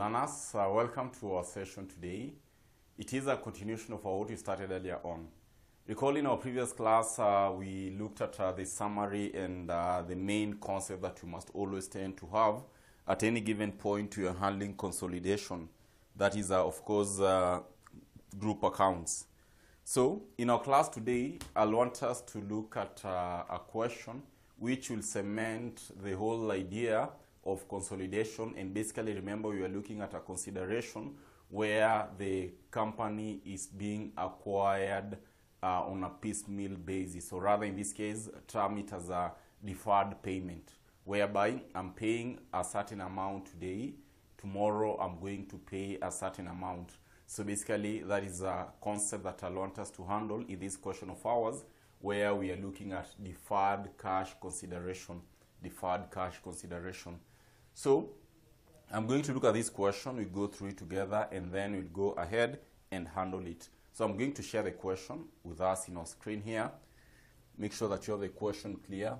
learners, welcome to our session today. It is a continuation of what we started earlier on. Recall in our previous class, we looked at the summary and the main concept that you must always tend to have at any given point you are handling consolidation. That is, of course, group accounts. So, in our class today, I want us to look at a question which will cement the whole idea of consolidation. And basically, remember, we are looking at a consideration where the company is being acquired on a piecemeal basis, or rather in this case, term it as a deferred payment, whereby I'm paying a certain amount today, tomorrow I'm going to pay a certain amount. So basically, that is a concept that I want us to handle in this question of ours, where we are looking at deferred cash consideration. Deferred cash consideration. So I'm going to look at this question, we go through it together, and then we'll go ahead and handle it. So I'm going to share the question with us in our screen here. Make sure that you have the question clear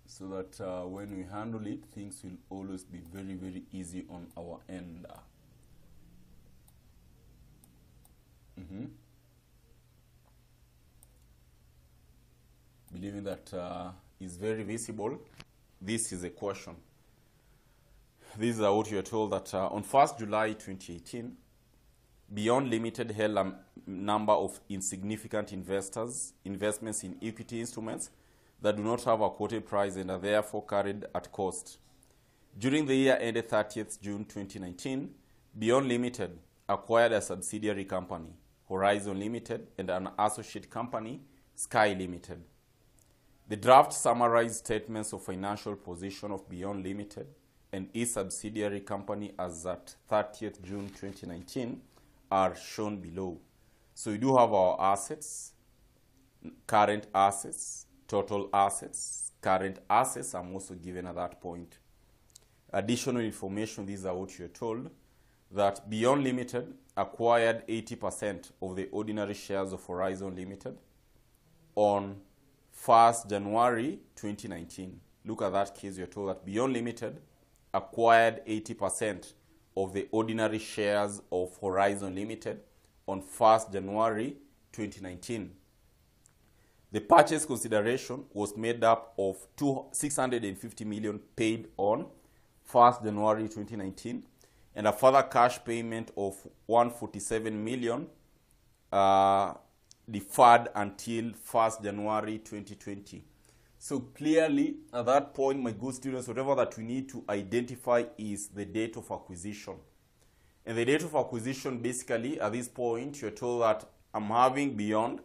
so that when we handle it, things will always be very, very easy on our end. Believing that is very visible, this is a question. These are what you are told that on 1st July 2018, Beyond Limited held a number of insignificant investments in equity instruments that do not have a quoted price and are therefore carried at cost. During the year ended 30th June 2019, Beyond Limited acquired a subsidiary company, Horizon Limited, and an associate company, Sky Limited. The draft summarized statements of financial position of Beyond Limited and its subsidiary company as at 30th June 2019 are shown below. So we do have our assets, current assets, total assets, current assets. I'm also given at that point. Additional information, these are what you're told, that Beyond Limited acquired 80% of the ordinary shares of Horizon Limited on 1st January 2019. Look at that case, you're told that Beyond Limited acquired 80% of the ordinary shares of Horizon Limited on 1st January 2019. The purchase consideration was made up of 650 million paid on 1st January 2019 and a further cash payment of 147 million deferred until 1st January 2020. So clearly, at that point, my good students, whatever that we need to identify is the date of acquisition. And the date of acquisition, basically, at this point, you're told that I'm having Beyond,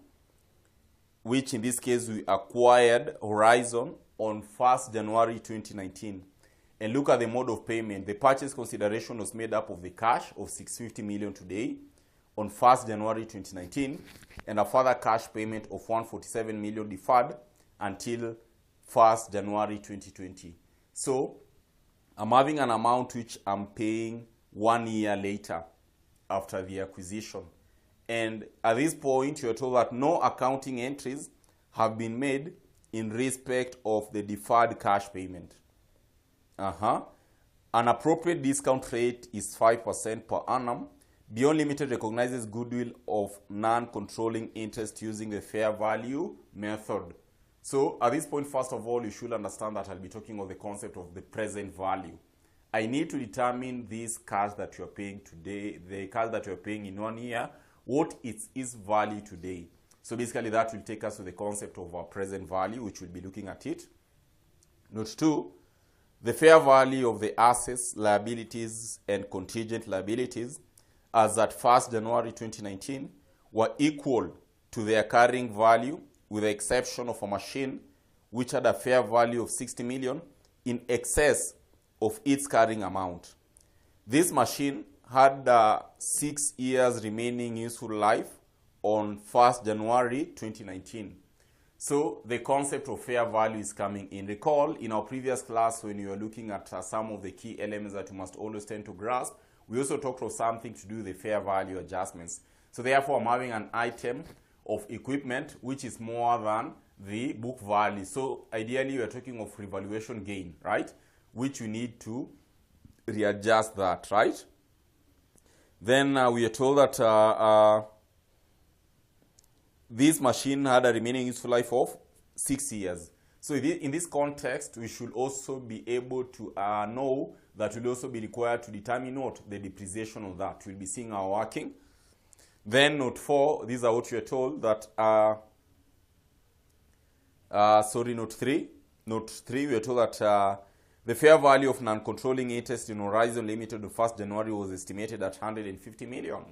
which in this case we acquired Horizon on 1st January 2019. And look at the mode of payment. The purchase consideration was made up of the cash of 650 million today on 1st January 2019 and a further cash payment of 147 million deferred until 1st January 2020. So I'm having an amount which I'm paying 1 year later after the acquisition. And at this point, you're told that no accounting entries have been made in respect of the deferred cash payment. An appropriate discount rate is 5% per annum. Beyond Limited recognizes goodwill of non-controlling interest using the fair value method. So at this point, first of all, you should understand that I'll be talking of the concept of the present value. I need to determine this cash that you're paying today, the cash that you're paying in 1 year, what is its value today. So basically that will take us to the concept of our present value, which we'll be looking at it. Note 2, the fair value of the assets, liabilities, and contingent liabilities as at 1st January 2019 were equal to their carrying value, with the exception of a machine which had a fair value of 60 million in excess of its carrying amount. This machine had 6 years remaining useful life on 1st January 2019. So the concept of fair value is coming in. Recall in our previous class when you were looking at some of the key elements that you must always tend to grasp, we also talked of something to do with the fair value adjustments. So therefore I'm having an item of equipment which is more than the book value. So ideally we are talking of revaluation gain, right? Which you need to readjust that, right? Then we are told that this machine had a remaining useful life of 6 years. So in this context, we should also be able to know that we'll also be required to determine what the depreciation of that. We'll be seeing our working. Then note 4, these are what we are told that, note 3. Note 3, we are told that the fair value of non-controlling interest in Horizon Limited on 1st January was estimated at 150 million.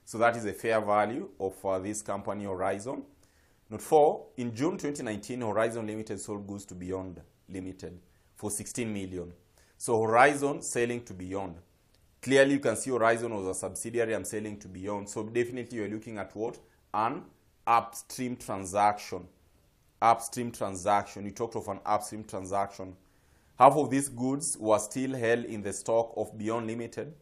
So that is the fair value of this company, Horizon. Note 4, in June 2019, Horizon Limited sold goods to Beyond Limited for 16 million. So Horizon selling to Beyond. Clearly, you can see Horizon was a subsidiary. I'm selling to Beyond. So definitely, you're looking at what? An upstream transaction. Upstream transaction. You talked of an upstream transaction. Half of these goods were still held in the stock of Beyond Limited.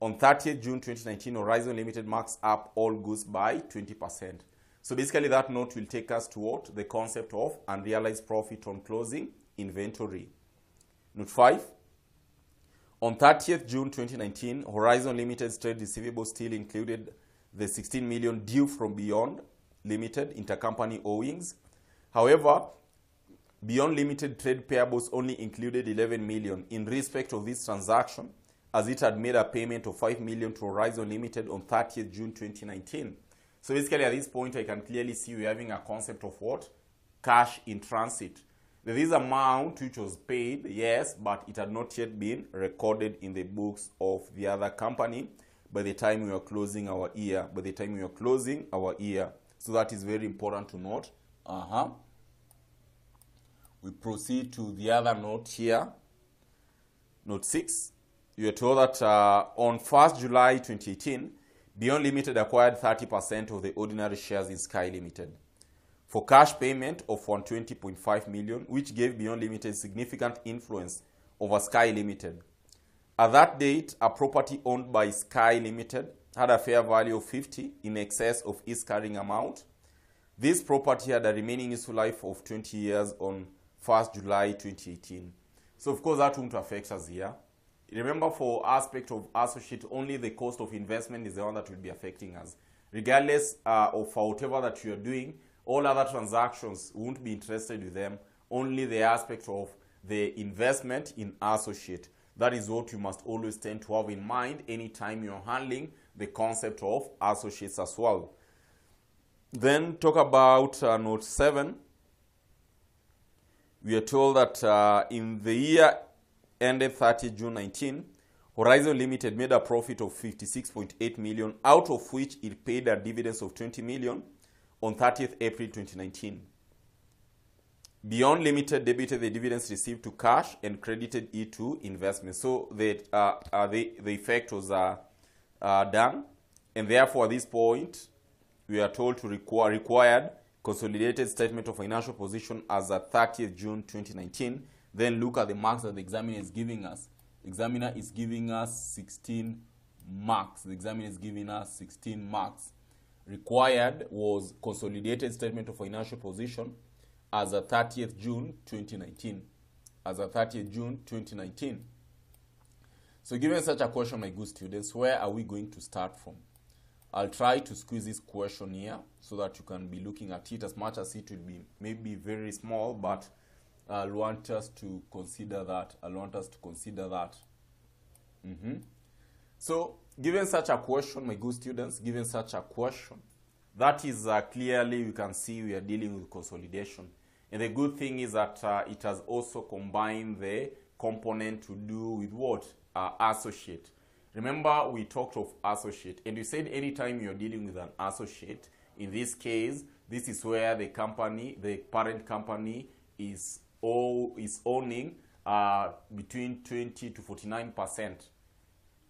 On 30th June 2019, Horizon Limited marks up all goods by 20%. So basically, that note will take us to what? The concept of unrealized profit on closing inventory. Note 5. On 30th June 2019, Horizon Limited's trade receivables still included the 16 million due from Beyond Limited intercompany owings. However, Beyond Limited trade payables only included 11 million in respect of this transaction, as it had made a payment of 5 million to Horizon Limited on 30th June 2019. So basically at this point, I can clearly see we're having a concept of what? Cash in transit. There is amount which was paid, yes, but it had not yet been recorded in the books of the other company by the time we were closing our year. So that is very important to note. We proceed to the other note here. Note 6. You are told that on 1st July 2018, Beyond Limited acquired 30% of the ordinary shares in Sky Limited for cash payment of 120.5 million, which gave Beyond Limited significant influence over Sky Limited. At that date, a property owned by Sky Limited had a fair value of 50 in excess of its carrying amount. This property had a remaining useful life of 20 years on 1st July 2018. So of course that won't affect us here. Remember, for aspect of associate, only the cost of investment is the one that will be affecting us. Regardless of whatever that you are doing, all other transactions won't be interested with them. Only the aspect of the investment in associate. That is what you must always tend to have in mind anytime you're handling the concept of associates as well. Then talk about note 7. We are told that in the year ended 30 June 19, Horizon Limited made a profit of 56.8 million, out of which it paid a dividends of 20 million on 30th April 2019. Beyond Limited debited the dividends received to cash and credited it to investment. So the effect was done, and therefore at this point we are told to required consolidated statement of financial position as at 30th June 2019. Then look at the marks that the examiner is giving us. The examiner is giving us 16 marks. The examiner is giving us 16 marks. Required was consolidated statement of financial position as at 30th June 2019. As at 30th June 2019. So given such a question, my good students, where are we going to start from? I'll try to squeeze this question here so that you can be looking at it, as much as it will be maybe very small, but I'll want us to consider that. So, given such a question, my good students, given such a question, that is clearly, you can see we are dealing with consolidation. And the good thing is that it has also combined the component to do with what? Associate. Remember, we talked of associate, and we said anytime you're dealing with an associate, in this case, this is where the company, the parent company, is owning between 20 to 49%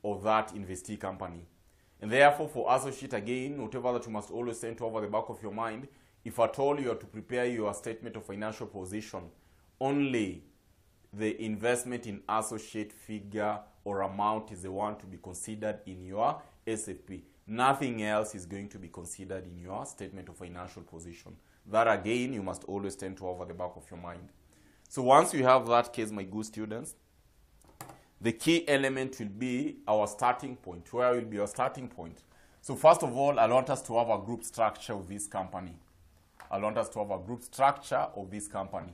of that investee company. And therefore, for associate, again, whatever that you must always send over the back of your mind, if at all you are to prepare your statement of financial position, only the investment in associate figure or amount is the one to be considered in your SFP. Nothing else is going to be considered in your statement of financial position. That again, you must always tend to over the back of your mind. So once you have that case, my good students, the key element will be our starting point. Where will be our starting point? So first of all, I want us to have a group structure of this company. I want us to have a group structure of this company.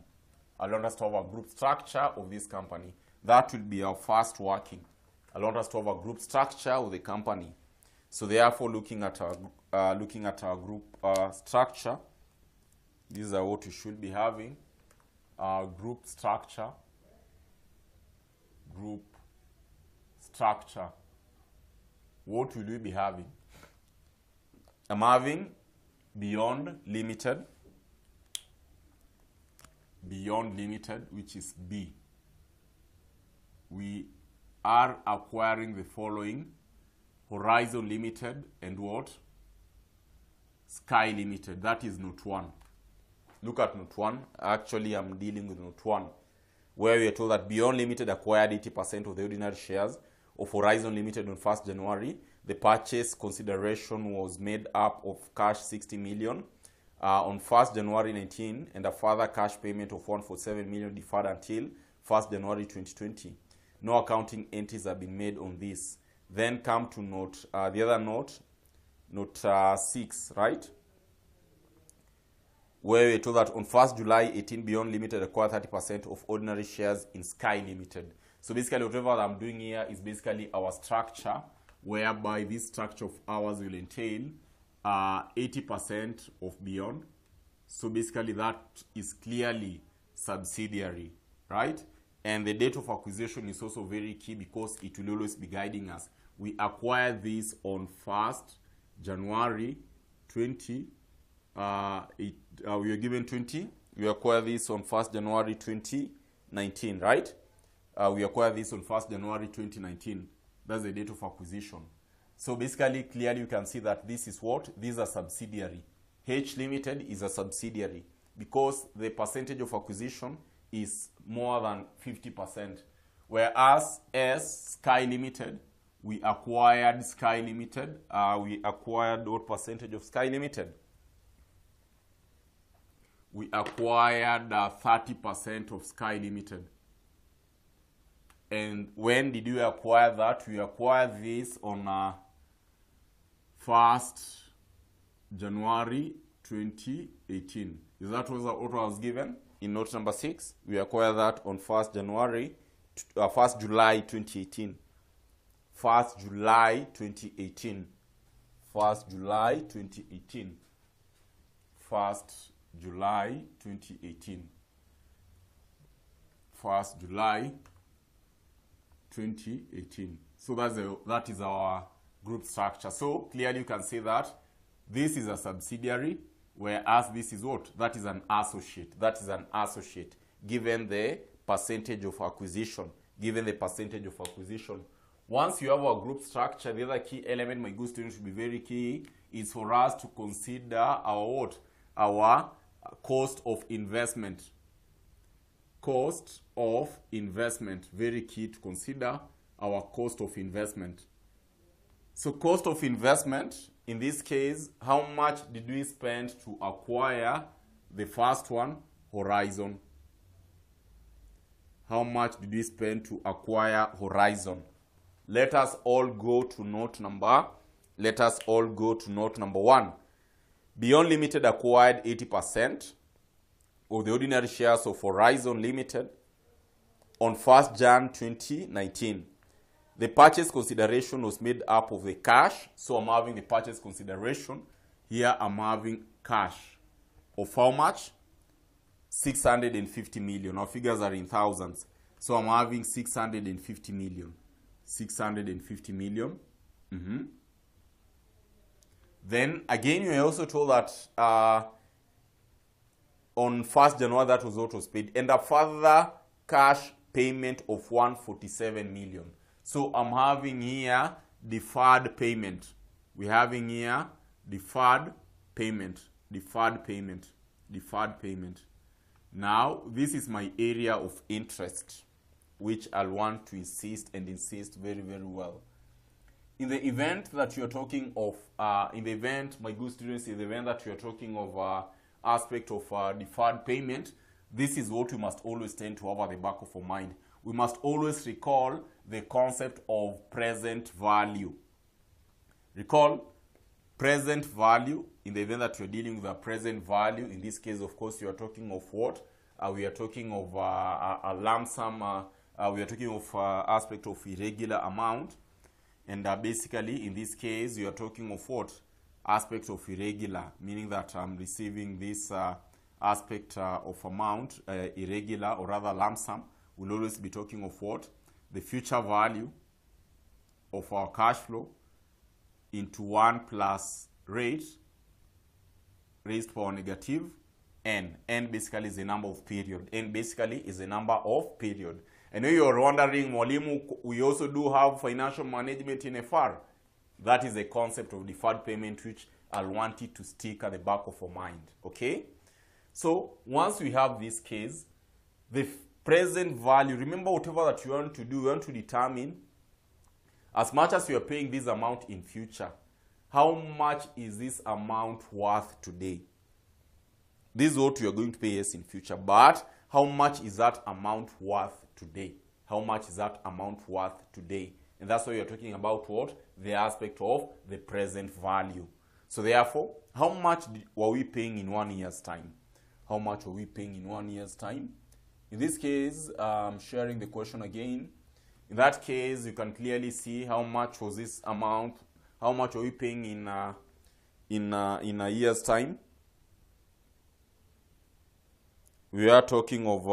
I want us to have a group structure of this company. That will be our first working. I want us to have a group structure of the company. So therefore, looking at our group structure, these are what we should be having. Group structure. Group structure. What will we be having? I'm having Beyond Limited, which is B. We are acquiring the following: Horizon Limited and what? Sky Limited. That is note 1. Look at note 1. Actually, I'm dealing with note 1, where we are told that Beyond Limited acquired 80% of the ordinary shares of Horizon Limited on 1st January. The purchase consideration was made up of cash 60 million on 1st January 19 and a further cash payment of 147 million deferred until 1st January 2020. No accounting entries have been made on this. Then come to note, the other note, note 6, right? Where we're told that on 1st July 18, Beyond Limited acquired 30% of ordinary shares in Sky Limited. So basically, whatever I'm doing here is basically our structure, whereby this structure of ours will entail 80% of Beyond. So basically, that is clearly subsidiary, right? And the date of acquisition is also very key because it will always be guiding us. We acquired this on 1st January 20. We are given 20. We acquired this on 1st January 2019, right? We acquired this on 1st January 2019. That's the date of acquisition. So basically, clearly you can see that this is what? This is a subsidiary. H Limited is a subsidiary because the percentage of acquisition is more than 50%. Whereas S, Sky Limited, we acquired Sky Limited. We acquired what percentage of Sky Limited? We acquired 30% of Sky Limited. And when did we acquire that? We acquired this on 1st January 2018. Is that what was given in note number 6? We acquired that on 1st July 2018. 1st July 2018. 1st July 2018. 1st July 2018. 1st July 2018. So that is our group structure. So clearly you can say that this is a subsidiary, whereas this is what? That is an associate. That is an associate, given the percentage of acquisition. Given the percentage of acquisition. Once you have a group structure, the other key element, my good students, should be very key, is for us to consider our what? Our cost of investment. Cost of investment. Very key to consider our cost of investment. So cost of investment, in this case, how much did we spend to acquire the first one, Horizon? How much did we spend to acquire Horizon? Let us all go to note number. Let us all go to note number 1. Beyond Limited acquired 80% of the ordinary shares of Horizon Limited on 1st Jan 2019. The purchase consideration was made up of the cash. So I'm having the purchase consideration. Here I'm having cash of how much? 650 million. Our figures are in thousands. So I'm having 650 million. 650 million. Then again, you are also told that on 1st January, that was what was paid. And a further cash payment of 147 million. So I'm having here deferred payment. We're having here deferred payment. Deferred payment. Deferred payment. Now, this is my area of interest, which I'll want to insist very, very well. In the event that you're talking of, my good students, in the event that you're talking of aspect of deferred payment, this is what we must always tend to have at the back of our mind. we must always recall the concept of present value. Recall present value in the event that you're dealing with a present value. In this case, of course, you are talking of what? We are talking of a lump sum. We are talking of aspect of irregular amount. And basically, in this case, you are talking of what? Aspect of irregular, meaning that I'm receiving this aspect of amount, irregular, or rather lump sum. We'll always be talking of what? The future value of our cash flow into 1 plus rate raised to power negative n. N basically is the number of period. N basically is the number of period. I know you're wondering, Mwalimu, we also do have financial management in FR. That is the concept of deferred payment, which I'll want it to stick at the back of our mind. Okay? So once we have this case, the present value, remember whatever that you want to do, you want to determine as much as you are paying this amount in future, how much is this amount worth today? This is what you are going to pay us in future, but how much is that amount worth today? How much is that amount worth today? And that's why you're talking about what? The aspect of the present value. So therefore, how much were we paying in 1 year's time? How much were we paying in 1 year's time? In this case, I'm sharing the question again. In that case, you can clearly see how much was this amount, how much are we paying in a year's time. We are talking of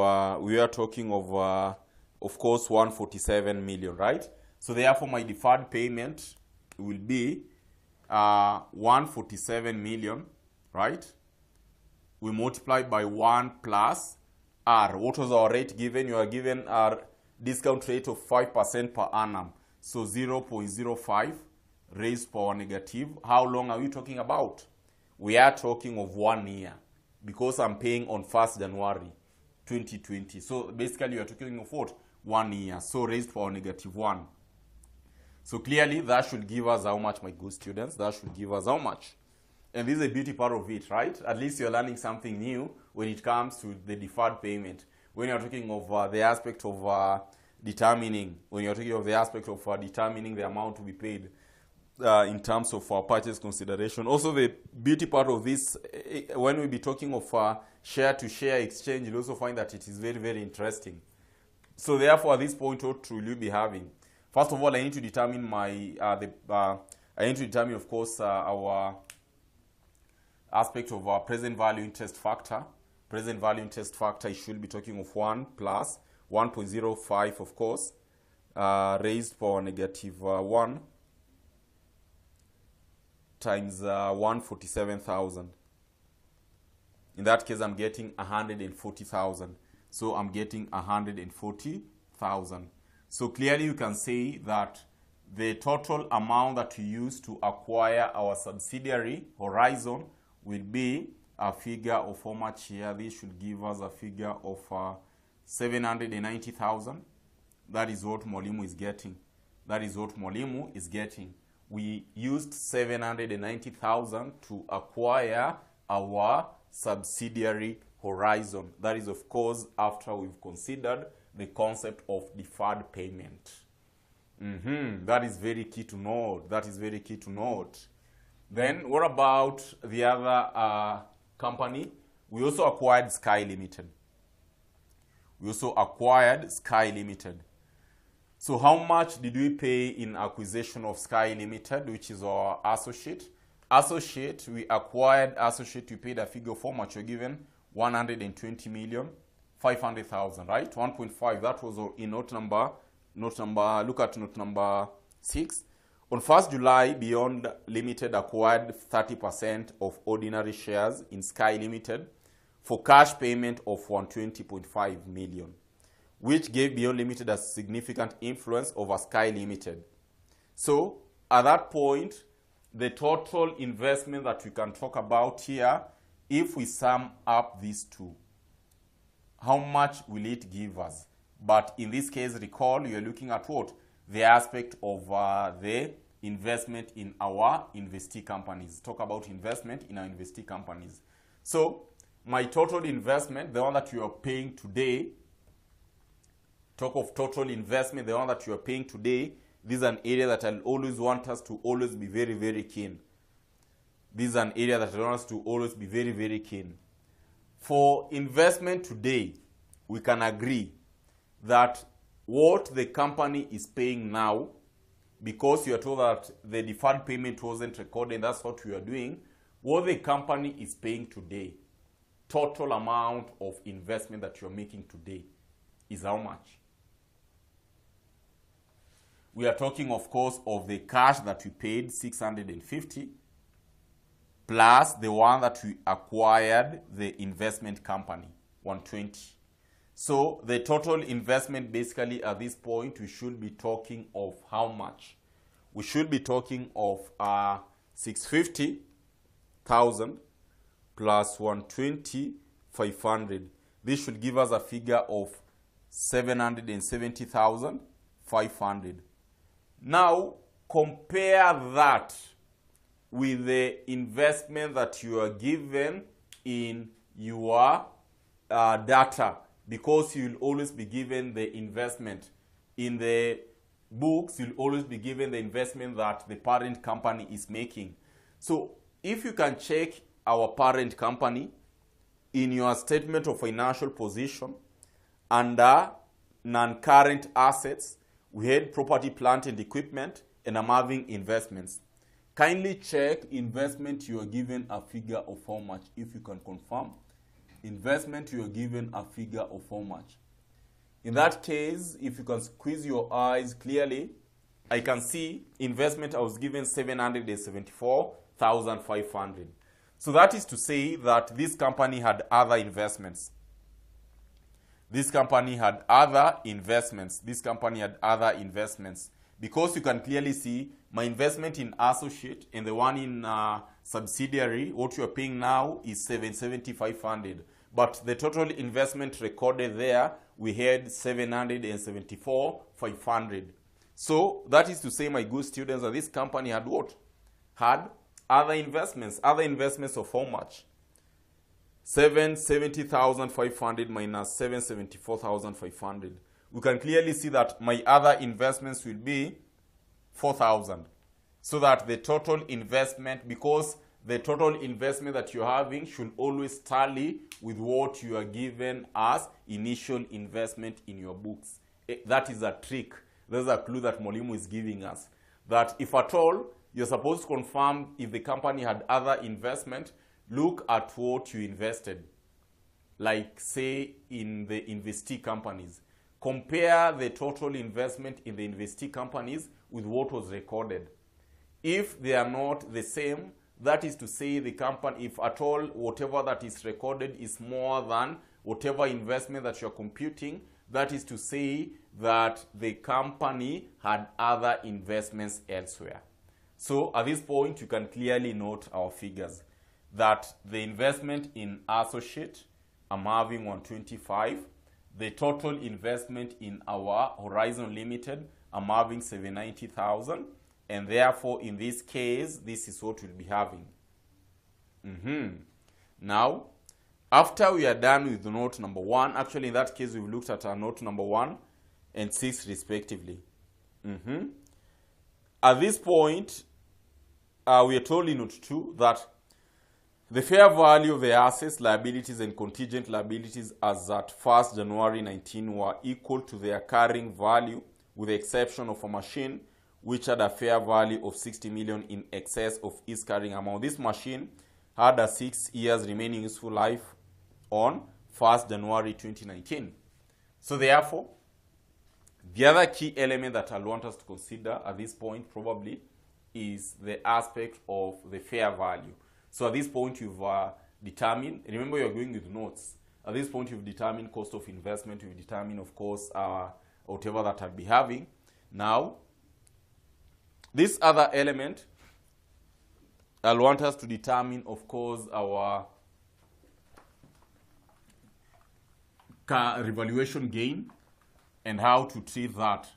course 147 million, right? So therefore my deferred payment will be 147 million, right? We multiply by 1 plus R. What was our rate given? You are given our discount rate of 5% per annum. So 0.05 raised power negative. How long are we talking about? We are talking of 1 year, because I'm paying on 1st January 2020. So basically you are talking of what? 1 year. So raised power negative 1. So clearly that should give us how much, my good students? That should give us how much? And this is a beauty part of it, right? At least you're learning something new when it comes to the deferred payment. When you're talking of the aspect of determining the amount to be paid in terms of purchase consideration. Also, the beauty part of this, when we be talking of share-to-share exchange, you'll also find that it is very, very interesting. So therefore, at this point, what will you be having? First of all, I need to determine of course, our aspect of our present value interest factor. Present value interest factor, I should be talking of 1 plus 1.05, of course, raised power negative 1 times 147,000. In that case, I'm getting 140,000. So I'm getting 140,000. So clearly you can say that the total amount that we use to acquire our subsidiary, Horizon, will be a figure of how much here? This should give us a figure of 790,000. That is what Mwalimu is getting. That is what Mwalimu is getting. We used 790,000 to acquire our subsidiary Horizon. That is, of course, after we've considered the concept of deferred payment. That is very key to note. That is very key to note. Then what about the other company? We also acquired Sky Limited. So how much did we pay in acquisition of Sky Limited, which is our associate? We acquired associate, we paid a figure of how much we're given, 120,500,000, right? 1.5, that was in look at note number 6. On 1st July, Beyond Limited acquired 30% of ordinary shares in Sky Limited for cash payment of 120.5 million, which gave Beyond Limited a significant influence over Sky Limited. So at that point, the total investment that we can talk about here, if we sum up these two, how much will it give us? But in this case, recall, you're looking at what? The aspect of the investment in our investee companies. Talk about investment in our investee companies. So my total investment, the one that you are paying today, talk of total investment, the one that you are paying today, this is an area that I'll always want us to always be very, very keen. This is an area that I want us to always be very, very keen. For investment today, we can agree that what the company is paying now, because you are told that the deferred payment wasn't recorded, and that's what we are doing, what the company is paying today, total amount of investment that you're making today, is how much? We are talking, of course, of the cash that we paid, 650, plus the one that we acquired, the investment company, 120. So the total investment, basically at this point, we should be talking of how much? We should be talking of 650,000 plus 120, 500. This should give us a figure of 770,500. Now, compare that with the investment that you are given in your data, because you'll always be given the investment. In the books, you'll always be given the investment that the parent company is making. So, if you can check our parent company in your statement of financial position, under non-current assets, we had property, plant, and equipment, and I'm having investments. Kindly check investment you are given a figure of how much, if you can confirm. Investment you are given a figure of how much. In that case, if you can squeeze your eyes clearly, I can see investment I was given 774,500. So that is to say that this company had other investments. This company had other investments. This company had other investments. Because you can clearly see my investment in associate and the one in subsidiary, what you are paying now is 770,500. But the total investment recorded there, we had 774,500. So that is to say, my good students, that this company had what? Had other investments. Other investments of how much? 770,500 minus 774,500. We can clearly see that my other investments will be 4,000. So that the total investment, because the total investment that you're having should always tally with what you are given as initial investment in your books. That is a trick. That's a clue that Mwalimu is giving us. That if at all, you're supposed to confirm if the company had other investment, look at what you invested. Like, say, in the investee companies. Compare the total investment in the investee companies with what was recorded. If they are not the same, that is to say the company, if at all whatever that is recorded is more than whatever investment that you're computing, that is to say that the company had other investments elsewhere. So at this point, you can clearly note our figures. That the investment in associate, I'm having 125. The total investment in our Horizon Limited, I'm having 790,000. And therefore, in this case, this is what we'll be having. Now, after we are done with note number 1, actually in that case, we've looked at our note number 1 and 6 respectively. At this point, we are told in note 2 that the fair value of the assets, liabilities, and contingent liabilities as at 1st January 19 were equal to their carrying value, with the exception of a machine which had a fair value of 60 million in excess of its carrying amount. This machine had a 6 years remaining useful life on 1st January 2019. So therefore, the other key element that I want us to consider at this point probably is the aspect of the fair value. So at this point, you've determined, remember you're going with notes. At this point, you've determined cost of investment. You've determined, of course, whatever that I'll be having. Now, this other element, I'll want us to determine, of course, our revaluation gain and how to treat that.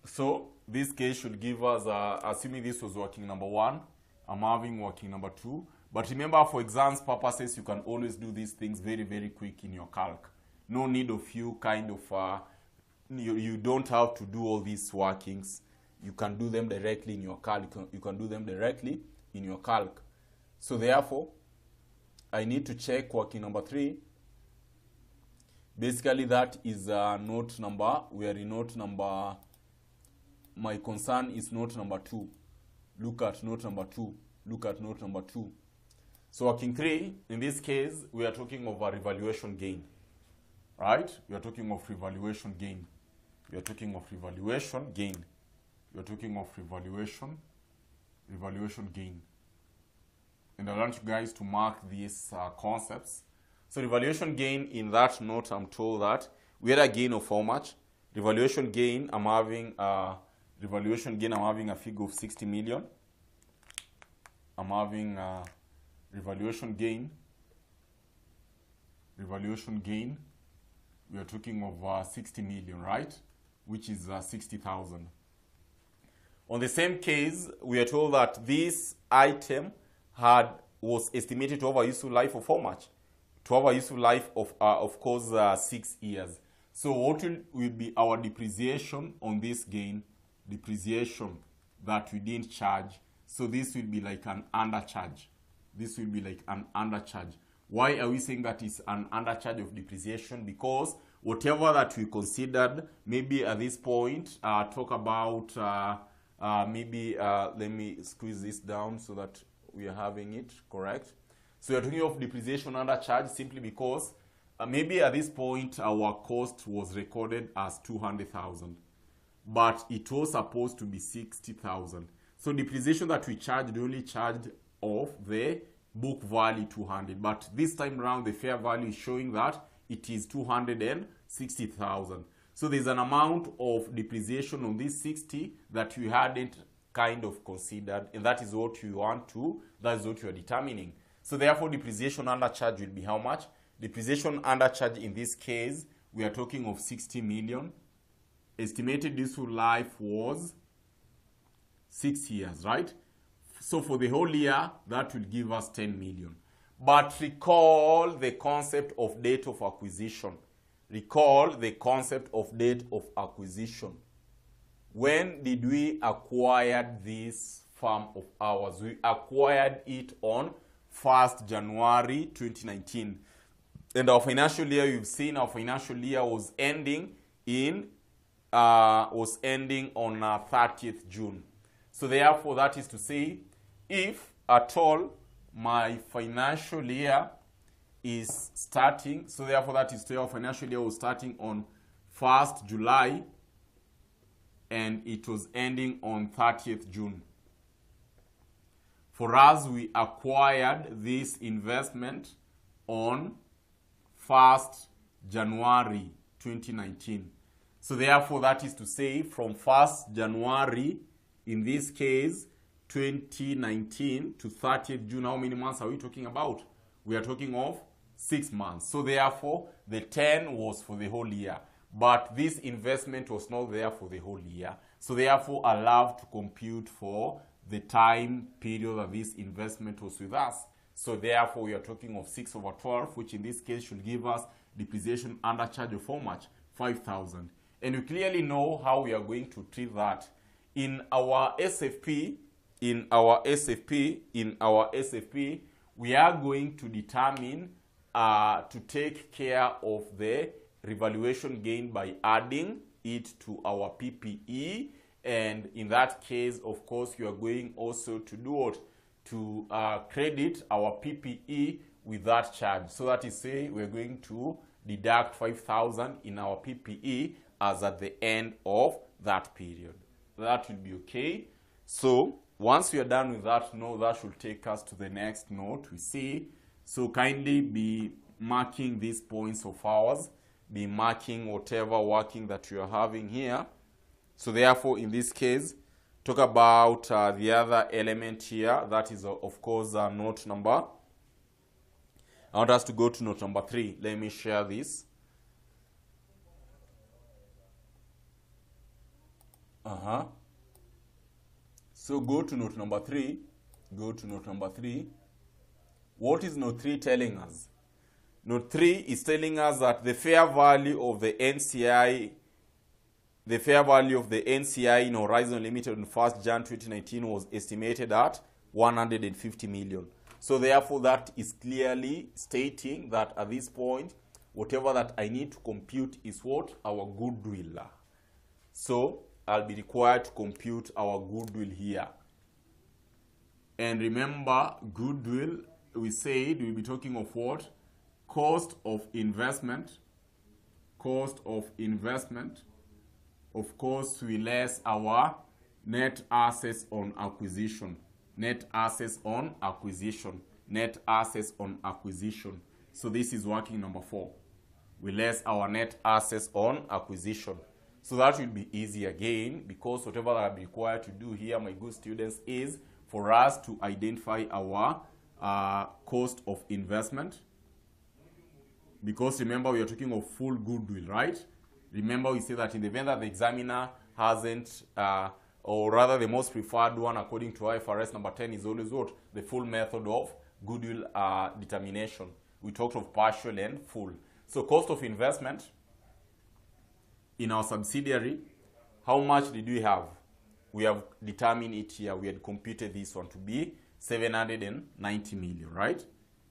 So this case should give us, assuming this was working number 1, I'm having working number 2. But remember, for exams purposes, you can always do these things very, very quick in your calc. no need of you kind of, you don't have to do all these workings. You can do them directly in your calc. You can do them directly in your calc. So therefore, I need to check working number 3. Basically, that is note number. We are in note number. My concern is note number 2. Look at note number 2. Look at note number 2. So working 3, in this case, we are talking of a revaluation gain. Right? We are talking of revaluation gain. We are talking of revaluation gain. We are talking of revaluation gain. And I want you guys to mark these concepts. So revaluation gain, in that note, I'm told that we had a gain of how much? Revaluation gain, I'm having a figure of 60 million. I'm having revaluation gain. We are talking of 60 million, right? Which is 60,000. On the same case, we are told that this item was estimated to have a useful life of how much? To have a useful life of course, 6 years. So what will be our depreciation on this gain? Depreciation that we didn't charge. So this will be like an undercharge. This will be like an undercharge. Why are we saying that is an undercharge of depreciation? Because whatever that we considered, maybe at this point, talk about, let me squeeze this down so that we are having it correct. So we are talking of depreciation undercharge simply because maybe at this point our cost was recorded as 200,000, but it was supposed to be 60,000. So depreciation that we charged, we only charged of the book value 200, but this time around the fair value is showing that it is 260,000. So there's an amount of depreciation on this 60 that we hadn't kind of considered, and that is what you want to, that is what you are determining. So therefore, depreciation undercharge will be how much? Depreciation undercharge in this case, we are talking of 60 million. Estimated useful life was 6 years, right? So for the whole year, that will give us 10 million. But recall the concept of date of acquisition. Recall the concept of date of acquisition. When did we acquire this farm of ours? We acquired it on 1st January 2019. And our financial year, you've seen our financial year was ending on 30th June. So therefore, that is to say, if at all my financial year is starting, so therefore that is to say our financial year was starting on 1st July and it was ending on 30th June. For us, we acquired this investment on 1st January 2019. So therefore, that is to say from 1st January, in this case, 2019 to 30th June, how many months are we talking about? We are talking of 6 months. So therefore, the 10 was for the whole year. But this investment was not there for the whole year. So therefore, allowed to compute for the time period that this investment was with us. So therefore, we are talking of 6 over 12, which in this case should give us depreciation undercharge of how much? 5,000. And we clearly know how we are going to treat that. In our SFP, we are going to determine to take care of the revaluation gain by adding it to our PPE. And in that case, of course, you are going also to do what? To credit our PPE with that charge. So that is say we're going to deduct 5,000 in our PPE as at the end of that period. That will be okay. So once we are done with that note, that should take us to the next note we see. So kindly be marking these points of ours. Be marking whatever working that you are having here. So therefore, in this case, talk about the other element here. That is, of course, note number. I want us to go to note number 3. Let me share this. So go to note number 3. Go to note number 3. What is note 3 telling us? Note 3 is telling us that the fair value of the NCI in Horizon Limited on 1st Jan 2019 was estimated at 150 million. So therefore, that is clearly stating that at this point, whatever that I need to compute is what? Our goodwill. So I'll be required to compute our goodwill here. And remember, goodwill, we said we'll be talking of what? Cost of investment. Cost of investment. Of course, we less our net assets on acquisition. Net assets on acquisition. Net assets on acquisition. So this is working number 4. We less our net assets on acquisition. So that will be easy again, because whatever I'm required to do here, my good students, is for us to identify our cost of investment. Because remember, we are talking of full goodwill, right? Remember, we say that in the event that the examiner hasn't, or rather the most preferred one according to IFRS number 10 is always what? The full method of goodwill determination. We talked of partial and full. So cost of investment in our subsidiary, how much did we have? We have determined it here. We had computed this one to be 790 million, right?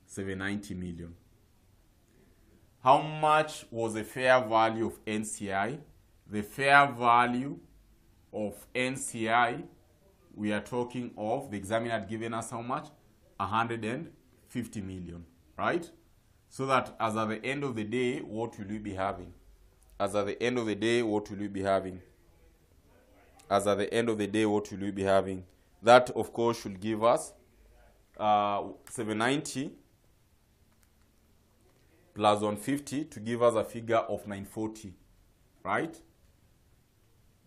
790 million. How much was the fair value of NCI? The fair value of NCI, we are talking of, the examiner had given us how much? 150 million, right? So that as at the end of the day, what will we be having? As at the end of the day, what will we be having? As at the end of the day, what will we be having? That, of course, should give us 790 plus 150 to give us a figure of 940, right?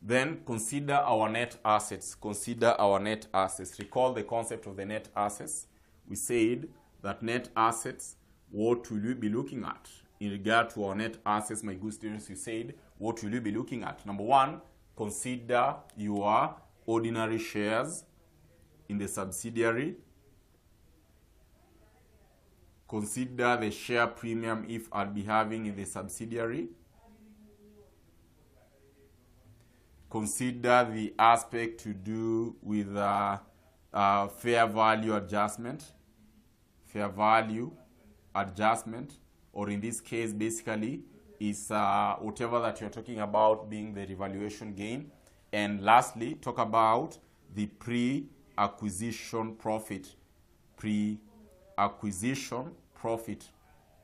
Then consider our net assets. Consider our net assets. Recall the concept of the net assets. We said that net assets, what will we be looking at? In regard to our net assets, my good students, we said, what will you be looking at? Number 1, consider your ordinary shares in the subsidiary. Consider the share premium if I'll be having in the subsidiary. Consider the aspect to do with fair value adjustment. Fair value adjustment, or in this case, basically, is whatever that you're talking about being the revaluation gain. And lastly, talk about the pre-acquisition profit. Pre-acquisition profit.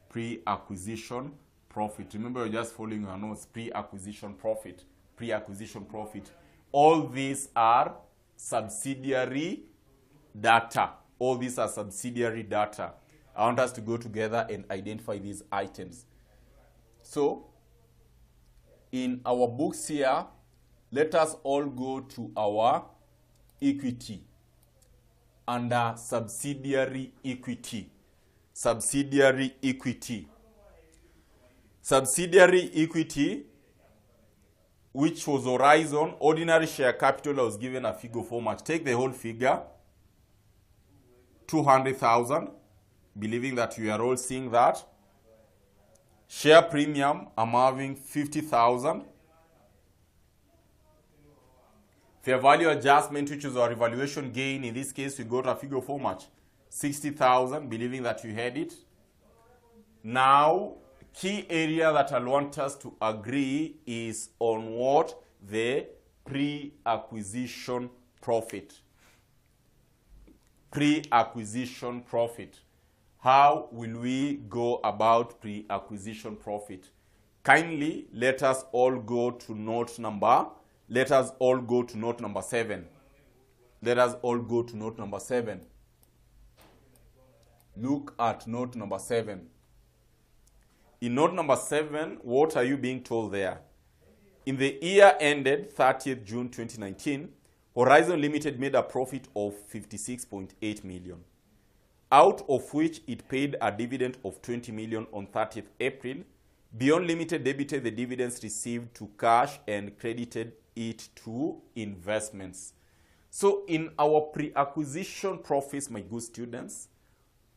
Pre-acquisition profit. Remember, you're just following your notes. Pre-acquisition profit. Pre-acquisition profit. All these are subsidiary data. All these are subsidiary data. I want us to go together and identify these items. So, in our books here, let us all go to our equity under subsidiary equity. Subsidiary equity. Subsidiary equity, which was Horizon, ordinary share capital, I was given a figure for much. Take the whole figure, 200,000, believing that you are all seeing that. Share premium, I'm having 50,000. Fair value adjustment, which is our revaluation gain, in this case, we got a figure for much? 60,000, believing that you had it. Now, key area that I want us to agree is on what? The pre-acquisition profit. Pre-acquisition profit. How will we go about pre-acquisition profit? Kindly let us all go to note number. Let us all go to note number 7. Let us all go to note number 7. Look at note number 7. In note number 7, what are you being told there? In the year ended 30th June 2019, Horizon Limited made a profit of 56.8 million, out of which it paid a dividend of 20 million on 30th April. Beyond Limited debited the dividends received to cash and credited it to investments. So in our pre-acquisition profits, my good students,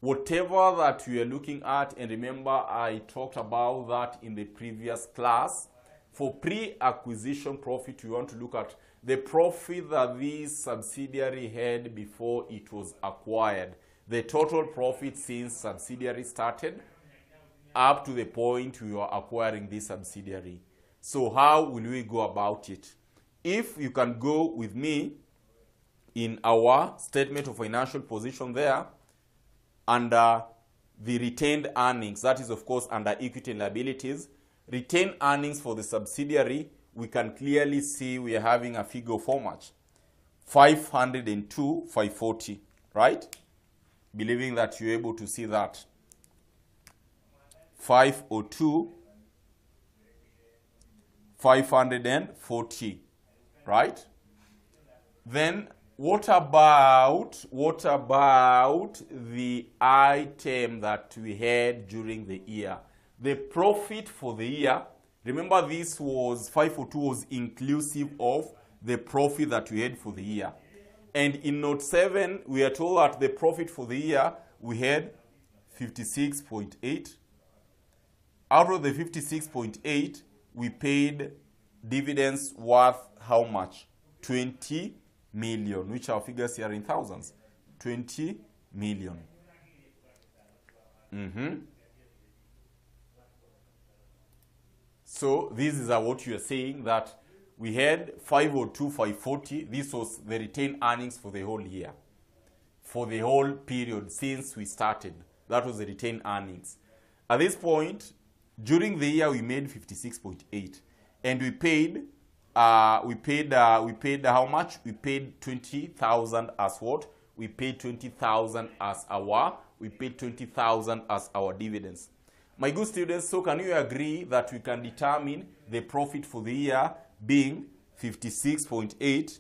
whatever that we are looking at, and remember I talked about that in the previous class, for pre-acquisition profit, we want to look at the profit that this subsidiary had before it was acquired. The total profit since subsidiary started up to the point we were acquiring this subsidiary. So how will we go about it? If you can go with me in our statement of financial position there, under the retained earnings, that is of course under equity and liabilities, retained earnings for the subsidiary, we can clearly see we are having a figure of how much? 502,540, right? Believing that you're able to see that. 502,540, right? Then what about the item that we had during the year? The profit for the year, remember this was 502 was inclusive of the profit that we had for the year. And in note 7, we are told that the profit for the year, we had 56.8. Out of the 56.8, we paid dividends worth how much? 20 million, which our figures here in thousands. 20 million. So this is what you are saying, that we had 502,540. This was the retained earnings for the whole year, for the whole period since we started. That was the retained earnings. At this point, during the year, we made 56.8, and we paid how much? We paid 20,000 as what? We paid 20,000 as our dividends. My good students, so can you agree that we can determine the profit for the year being 56.8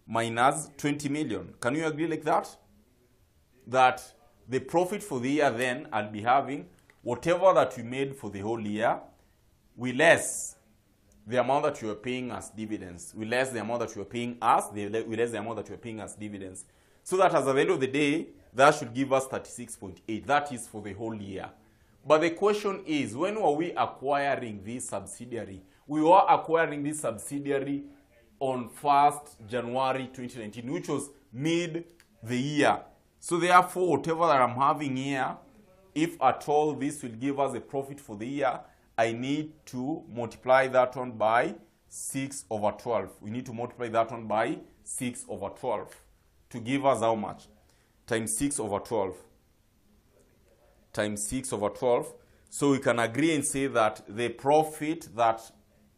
minus 20 million? Can you agree like that? That the profit for the year then, I'll be having whatever that we made for the whole year, we less the amount that you are paying as dividends. We less the amount that you are paying us, we less the amount that you are paying as dividends. So that as at the end of the day, that should give us 36.8. That is for the whole year. But the question is, when were we acquiring this subsidiary? We were acquiring this subsidiary on 1st January 2019, which was mid the year. So therefore, whatever that I'm having here, if at all this will give us a profit for the year, I need to multiply that one by 6 over 12. We need to multiply that one by 6 over 12 to give us how much? Times 6 over 12. Times 6 over 12. So we can agree and say that the profit that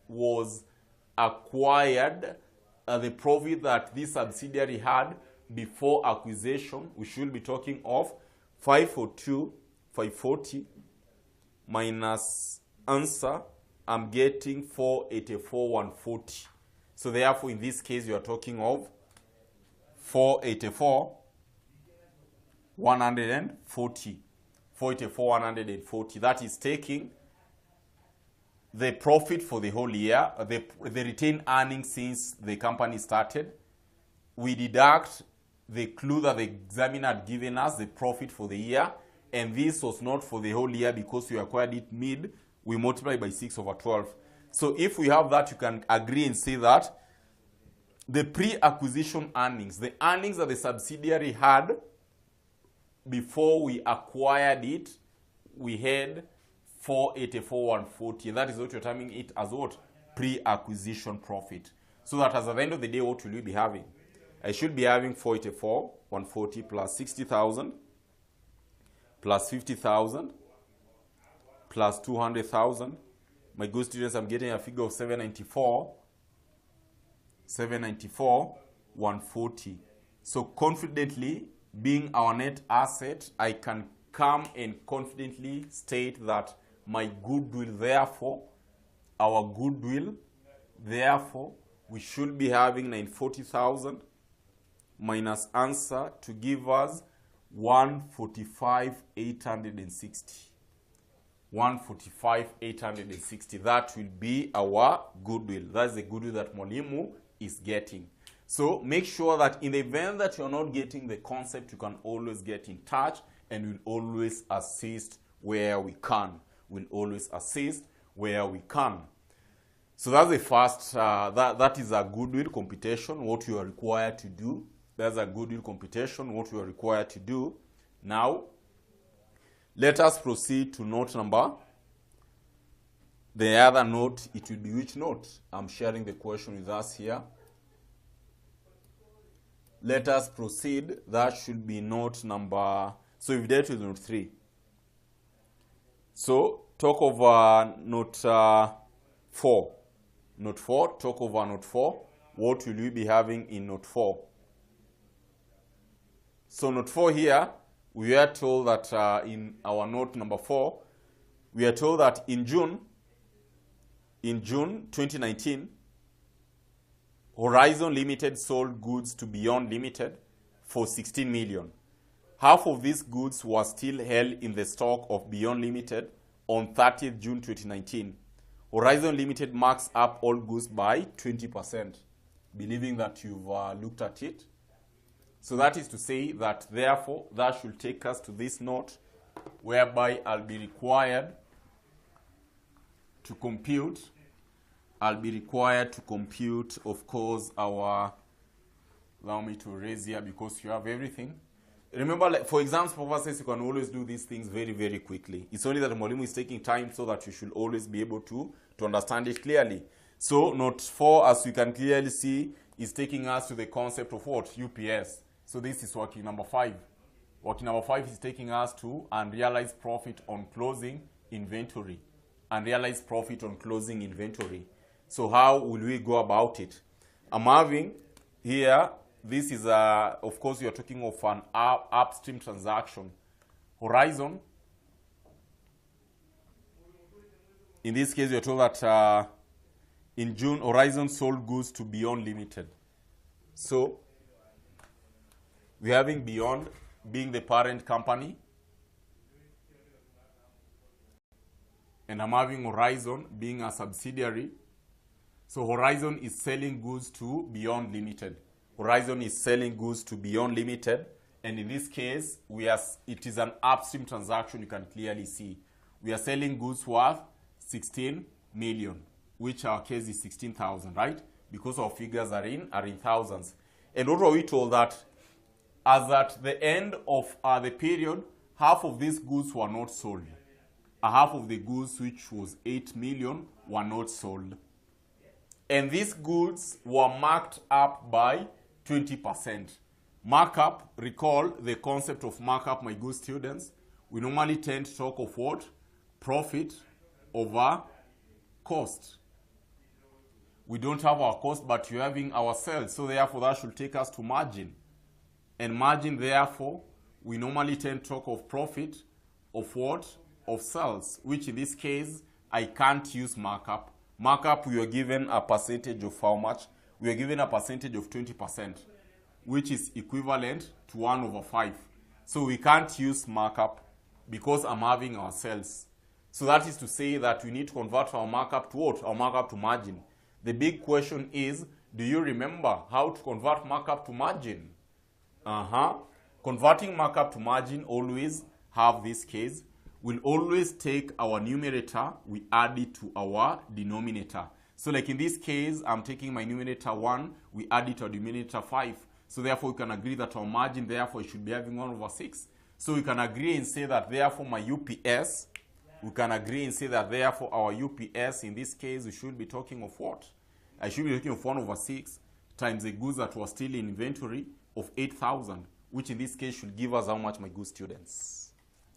was acquired, the profit that this subsidiary had before acquisition, we should be talking of 540 minus answer, I'm getting 484,140. So therefore, in this case, you are talking of 484,140. 484,140. That is taking the profit for the whole year, the retained earnings since the company started. We deduct the clue that the examiner had given us, the profit for the year, and this was not for the whole year because we acquired it mid. We multiply by 6 over 12. So if we have that, you can agree and say that the pre-acquisition earnings, the earnings that the subsidiary had before we acquired it, we had 484,140. That is what you're terming it as what? Pre-acquisition profit. So that as at the end of the day, what will we be having? I should be having 484,140 plus 60,000 plus 50,000 plus 200,000. My good students, I'm getting a figure of 794,140. So confidently, being our net asset, I can come and confidently state that my goodwill, therefore, our goodwill, therefore, we should be having 940,000 minus answer to give us 145,860. 145,860. That will be our goodwill. That's the goodwill that Mwalimu is getting. So make sure that in the event that you're not getting the concept, you can always get in touch and will always assist where we can. Will always assist where we can. So that's the first, that is a goodwill computation, what you are required to do. That's a goodwill computation, what you are required to do. Now, let us proceed to note number. The other note, it will be which note? I'm sharing the question with us here. Let us proceed. That should be note number, so if that is note 3. So, talk over note 4. Note 4, talk over note 4. What will we be having in note 4? So note 4 here, we are told that in our note number 4, we are told that in June 2019, Horizon Limited sold goods to Beyond Limited for 16 million. Half of these goods were still held in the stock of Beyond Limited on 30th June 2019. Horizon Limited marks up all goods by 20%, believing that you've looked at it. So that is to say that, therefore, that should take us to this note, whereby I'll be required to compute, of course, our, allow me to erase here because you have everything. Remember, like, for exams purposes, you can always do these things very, very quickly. It's only that the Mwalimu is taking time so that you should always be able to understand it clearly. So note 4, as you can clearly see, is taking us to the concept of what? UPS. So this is working number 5. Working number 5 is taking us to unrealized profit on closing inventory. Unrealized profit on closing inventory. So how will we go about it? I'm having here, this is, of course, you're talking of an upstream transaction. Horizon, in this case, you're told that in June, Horizon sold goods to Beyond Limited. So, we're having Beyond being the parent company, and I'm having Horizon being a subsidiary. So, Horizon is selling goods to Beyond Limited. Horizon is selling goods to Beyond Limited, and in this case, it is an upstream transaction. You can clearly see we are selling goods worth 16 million, which our case is 16,000, right? Because our figures are in thousands. And what are we told? That as at the end of the period, half of these goods were not sold. Half of the goods, which was 8 million, were not sold. And these goods were marked up by 20%. Markup, recall the concept of markup, my good students. We normally tend to talk of what? Profit over cost. We don't have our cost, but you're having our sales. So therefore, that should take us to margin. And margin, therefore, we normally tend to talk of profit of what? Of sales, which in this case, I can't use markup. Markup, we are given a percentage of how much? We are given a percentage of 20%, which is equivalent to 1/5. So we can't use markup because I'm having our sales. So that is to say that we need to convert our markup to what? Our markup to margin. The big question is, do you remember how to convert markup to margin? Converting markup to margin, always have this case. We'll always take our numerator, we add it to our denominator. So like in this case, I'm taking my numerator 1, we add it to our denominator 5. So therefore, we can agree that our margin, therefore, it should be having 1/6. So we can agree and say that, therefore, my UPS, we can agree and say that, therefore, our UPS, in this case, we should be talking of what? I should be talking of 1/6 times the goods that were still in inventory of 8,000, which in this case should give us how much, my good students?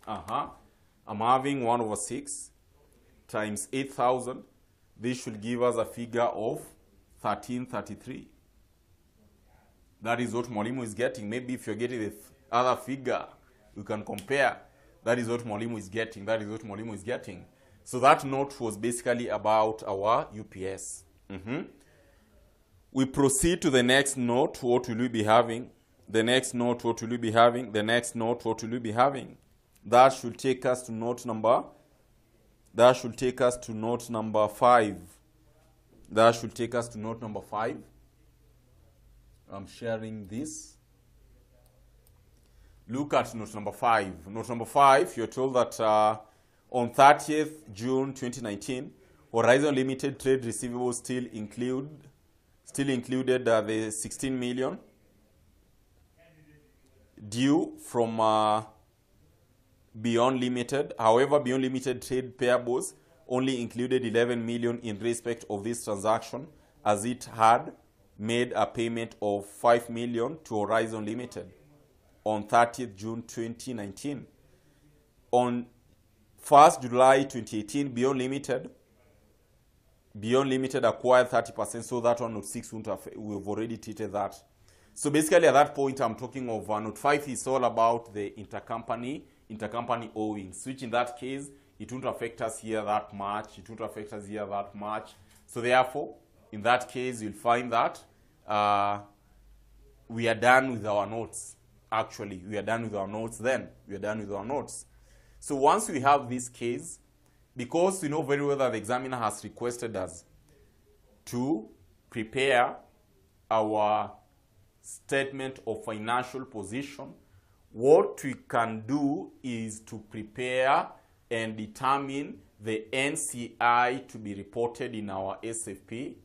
I'm having 1/6 times 8,000. This should give us a figure of 1333. That is what Mwalimu is getting. Maybe if you're getting the other figure, you can compare. That is what Mwalimu is getting. That is what Mwalimu is getting. So that note was basically about our UPS. We proceed to the next note. What will we be having? The next note, what will we be having? The next note, what will we be having? That should take us to note number. That should take us to note number 5. That should take us to note number 5. I'm sharing this. Look at note number 5. Note number 5, you're told that on 30th June 2019, Horizon Limited trade receivables still included the 16 million due from Beyond Limited. However, Beyond Limited trade payables only included 11 million in respect of this transaction, as it had made a payment of 5 million to Horizon Limited on 30th June 2019. On 1st July 2018, Beyond Limited acquired 30%, so that one, note 6, we've already treated that. So basically at that point, I'm talking of note 5 is all about the intercompany owings, which in that case, it won't affect us here that much, it won't affect us here that much. So therefore, in that case, you'll find that we are done with our notes. Actually, we are done with our notes then. We are done with our notes. So once we have this case, because we know very well that the examiner has requested us to prepare our statement of financial position, what we can do is to prepare and determine the NCI to be reported in our SFP,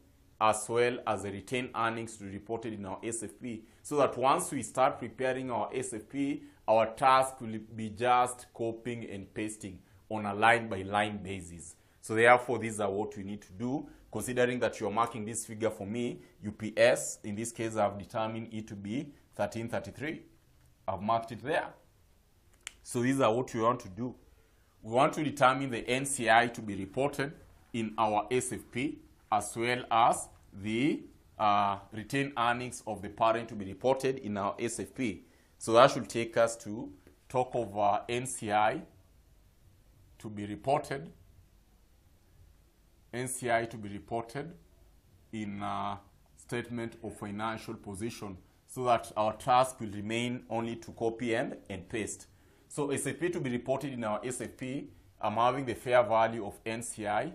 as well as the retained earnings to be reported in our SFP, so that once we start preparing our SFP, our task will be just copying and pasting on a line-by-line basis. So therefore, these are what we need to do, considering that you're marking this figure for me, UPS, in this case, I've determined it to be 1333. I've marked it there. So these are what we want to do. We want to determine the NCI to be reported in our SFP, as well as the retained earnings of the parent to be reported in our SFP. So that should take us to talk of NCI to be reported. NCI to be reported in statement of financial position, so that our task will remain only to copy and paste. So SFP to be reported in our SFP, I'm having the fair value of NCI.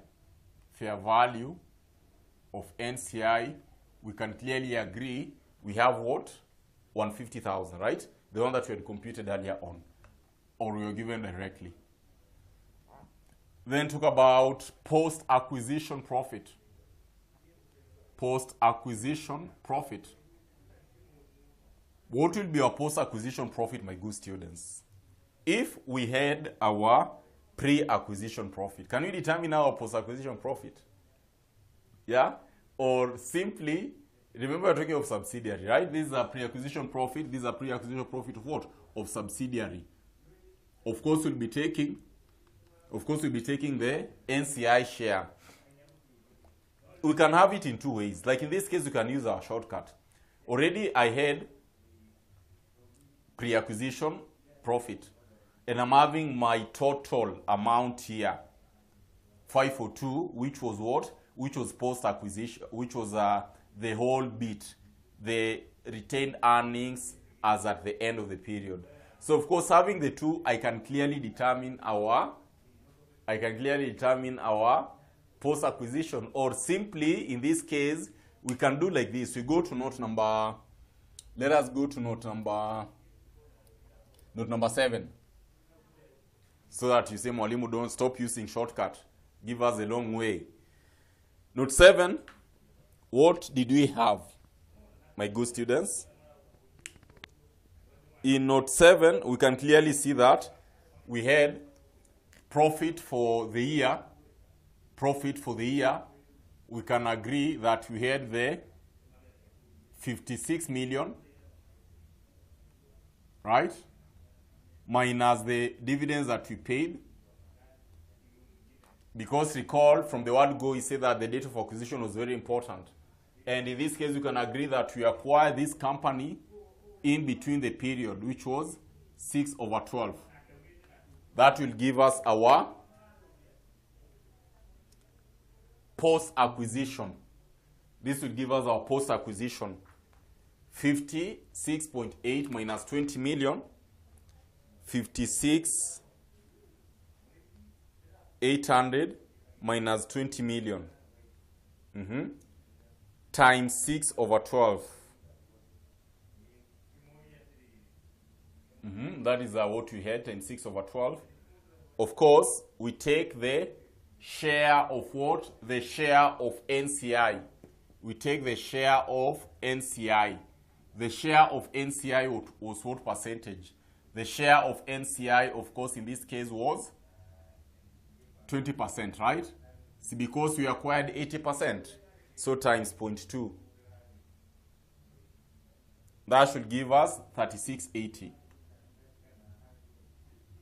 Fair value of NCI, we can clearly agree we have what? 150,000, right? The one that we had computed earlier on, or we were given directly. Then talk about post-acquisition profit. Post-acquisition profit. What will be our post-acquisition profit, my good students? If we had our pre-acquisition profit, can we determine our post-acquisition profit? Yeah? Or simply, remember we're talking of subsidiary, right? This is a pre-acquisition profit. This is a pre-acquisition profit of what? Of subsidiary. Of course, we'll be taking the NCI share. We can have it in two ways. Like in this case, we can use our shortcut. Already I had pre-acquisition profit, and I'm having my total amount here, 502, which was what? Which was post-acquisition, which was the whole bit, the retained earnings as at the end of the period. So of course, having the two, I can clearly determine our post-acquisition, or simply, in this case, we can do like this. We go to note number, let us go to note number 7. So that you say, Mwalimu, don't stop using shortcut. Give us a long way. Note 7, what did we have, my good students? In note 7, we can clearly see that we had profit for the year. Profit for the year, we can agree that we had the 56 million, right? Minus the dividends that we paid. Because recall, from the word go, he said that the date of acquisition was very important. And in this case, we can agree that we acquired this company in between the period, which was 6/12. That will give us our post-acquisition. This will give us our post-acquisition. 56.8 minus 20 million. 56,800 minus 20 million. Times 6/12. that is what we had, times 6 over 12. Of course, we take the share of what? The share of NCI. We take the share of NCI. The share of NCI was what percentage? The share of NCI, of course, in this case was 20%, right? See, because we acquired 80%, so times 0.2. That should give us 3680.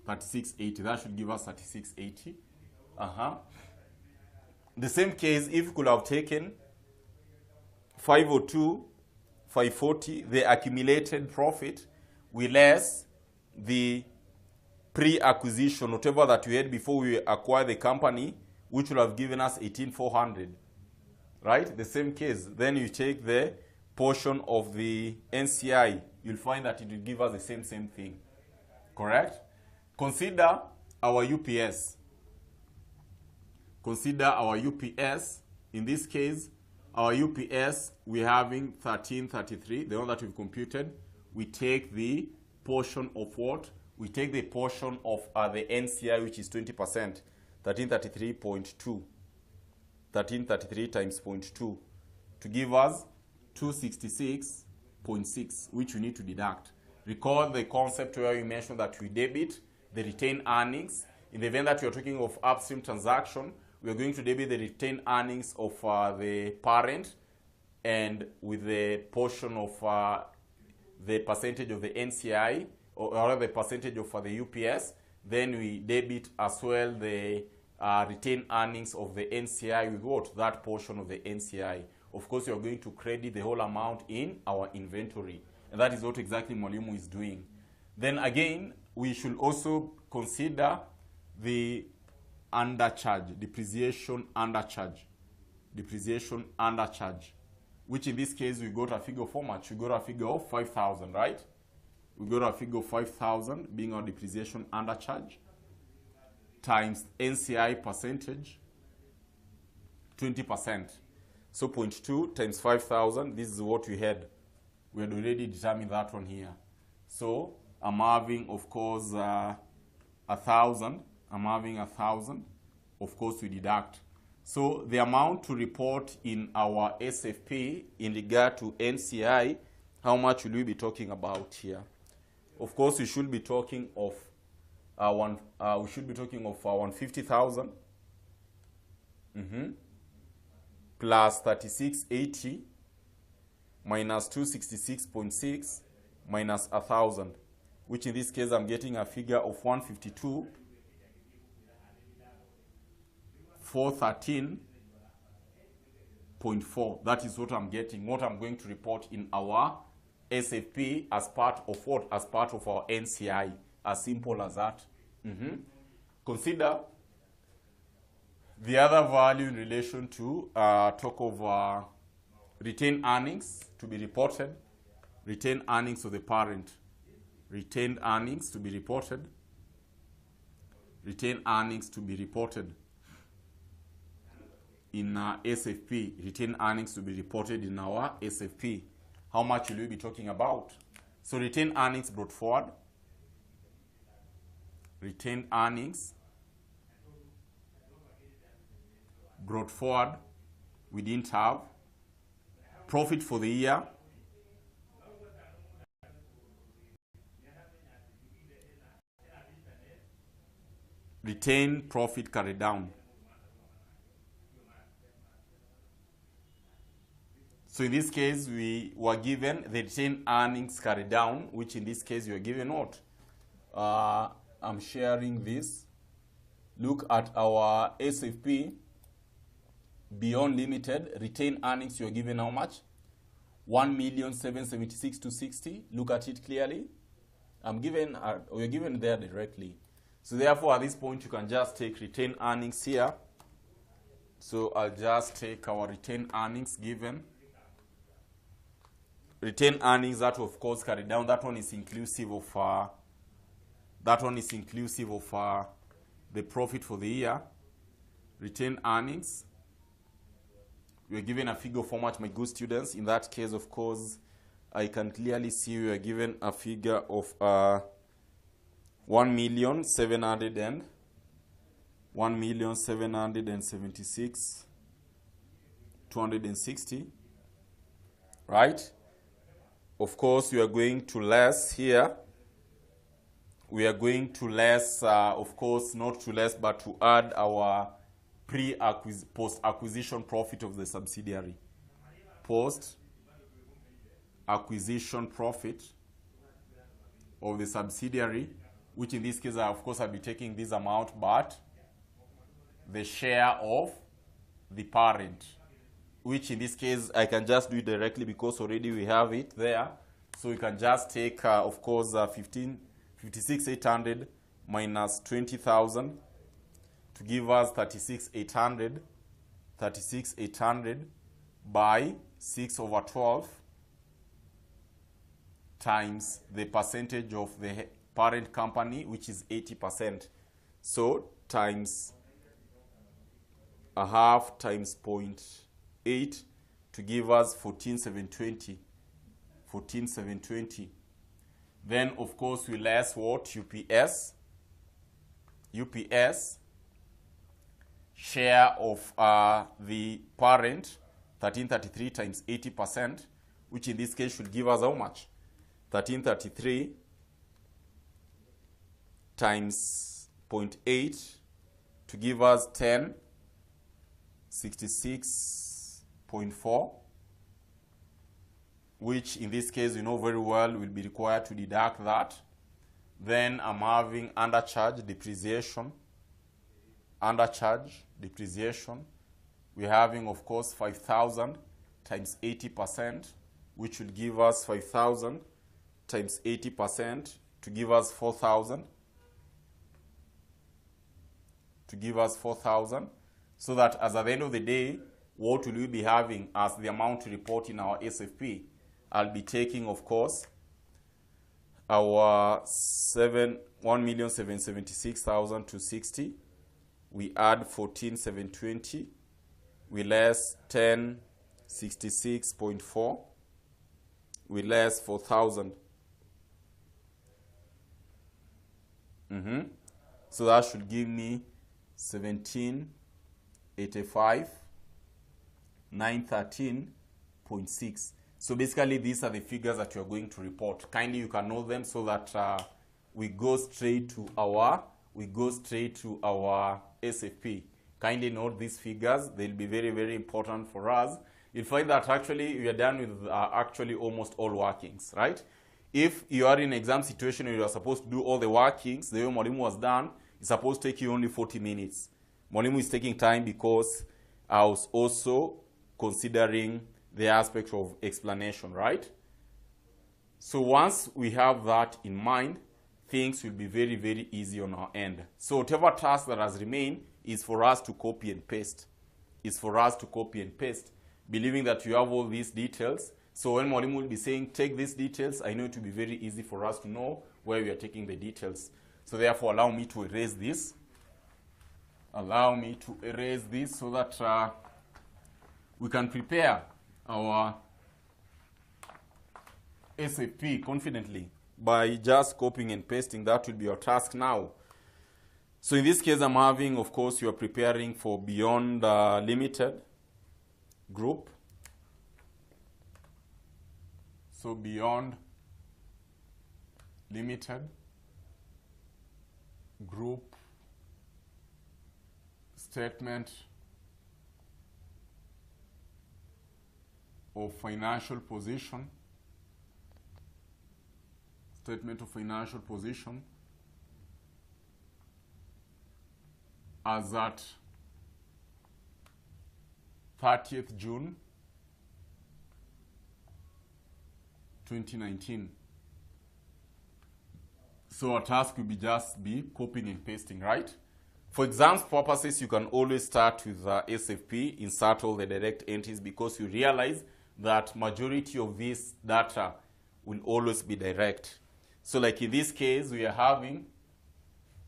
3680. That should give us 3680. The same case, if we could have taken 502, 540, the accumulated profit, we less the pre-acquisition, whatever that we had before we acquired the company, which would have given us 18,400. Right? The same case. Then you take the portion of the NCI. You'll find that it will give us the same thing. Correct? Consider our UPS. Consider our UPS. In this case, our UPS, we're having 1333, the one that we've computed. We take the portion of what? We take the portion of the NCI, which is 20%, 1333.2. 1333 times 0.2 to give us 266.6, which we need to deduct. Recall the concept where we mentioned that we debit the retained earnings. In the event that we are talking of upstream transaction, we are going to debit the retained earnings of the parent, and with the portion of the percentage of the NCI, or the percentage of the UPS, then we debit as well the retained earnings of the NCI with what? That portion of the NCI. Of course, we are going to credit the whole amount in our inventory. And that is what exactly Mwalimu is doing. Then again, we should also consider the undercharge, depreciation undercharge. Depreciation undercharge. Which in this case, we got a figure of how much? We got a figure of 5,000, right? We got a figure of 5,000 being our depreciation undercharge times NCI percentage, 20%. So 0.2 times 5,000, this is what we had. We had already determined that one here. So I'm having, of course, 1,000. I'm having 1,000. Of course, we deduct. So the amount to report in our SFP in regard to NCI, how much will we be talking about here? Of course, we should be talking of 150,000 plus 3680 minus 266.6 minus 1,000, which in this case I'm getting a figure of 152,413.4. That is what I'm getting, what I'm going to report in our SFP as part of what? As part of our NCI. As simple as that. Consider the other value in relation to talk of retained earnings to be reported. Retained earnings of the parent. Retained earnings to be reported. Retained earnings to be reported in SFP. Retained earnings to be reported in our SFP. How much will we be talking about? So retained earnings brought forward. Retained earnings brought forward. We didn't have. Profit for the year. Retained profit carried down. So in this case, we were given the retained earnings carried down, which in this case, we are given what? I'm sharing this. Look at our SFP, beyond limited, retained earnings, you are given how much? 1,776,260. Look at it clearly. We're given there directly. So therefore, at this point, you can just take retained earnings here. So I'll just take our retained earnings given. Retained earnings, that of course carried down. That one is inclusive of the profit for the year. Retained earnings. We are given a figure of how much, my good students. In that case, of course, I can clearly see we are given a figure of 1,776,260, right? Of course, we are going to less here. We are going to less, of course, not to less, but to add our post-acquisition profit of the subsidiary. Post-acquisition profit of the subsidiary, which in this case, of course, I'll be taking this amount, but the share of the parent, which in this case, I can just do it directly because already we have it there. So we can just take, of course, 56,800 minus 20,000 to give us 36,800. 36,800 by 6/12 times the percentage of the parent company, which is 80%. So times a half times 0.8 to give us 14,720. 14,720. Then, of course, we less what? UPS. UPS share of the parent, 1333 times 80%, which in this case should give us how much? 1333 times 0.8 to give us 1066.4, which in this case you know very well will be required to deduct that. Then I'm having undercharge depreciation. Undercharge depreciation. We're having, of course, 5,000 times 80%, which will give us 5,000 times 80% to give us 4,000. To give us 4,000. So that as at the end of the day, what will we be having as the amount to report in our SFP? I'll be taking, of course, our 1,776,260. We add 14,720. We less 1066.4. We less 4,000. So that should give me 1785, 913.6. So basically, these are the figures that you are going to report. Kindly, you can know them so that we go straight to our SFP. Kindly note these figures. They'll be very, very important for us. You'll find that actually we are done with actually almost all workings, right? If you are in an exam situation where you are supposed to do all the workings, the way Mwalimu was done, it's supposed to take you only 40 minutes. Mwalimu is taking time because I was also considering the aspect of explanation, right? So once we have that in mind, things will be very, very easy on our end. So whatever task that has remained is for us to copy and paste. Believing that you have all these details. So when Mwalimu will be saying, take these details, I know it will be very easy for us to know where we are taking the details. So therefore, allow me to erase this. Allow me to erase this so that we can prepare our SAP confidently by just copying and pasting. That will be your task now. So in this case, I'm having, of course, you are preparing for Beyond Limited Group. So Beyond Limited Group statement of financial position. Statement of financial position as at 30th June 2019. So our task will be just copying and pasting, right? For exams purposes, you can always start with SFP, insert all the direct entries, because you realize that majority of this data will always be direct. So like in this case, we are having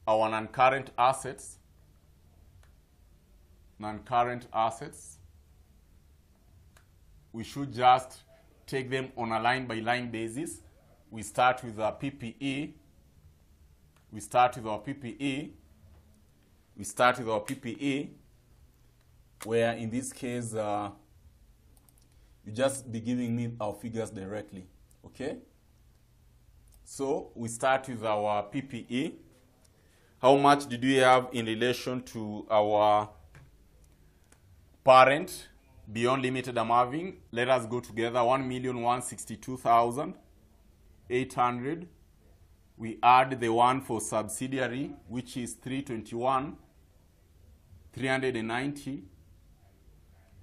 our non-current assets. Non-current assets. We should just take them on a line-by-line basis. We start with a PPE. we start with our PPE. We start with our PPE, where in this case, you just be giving me our figures directly, okay? So we start with our PPE. How much did we have in relation to our parent beyond limited I'm having? Let us go together. 1,162,800. We add the one for subsidiary, which is 321,390.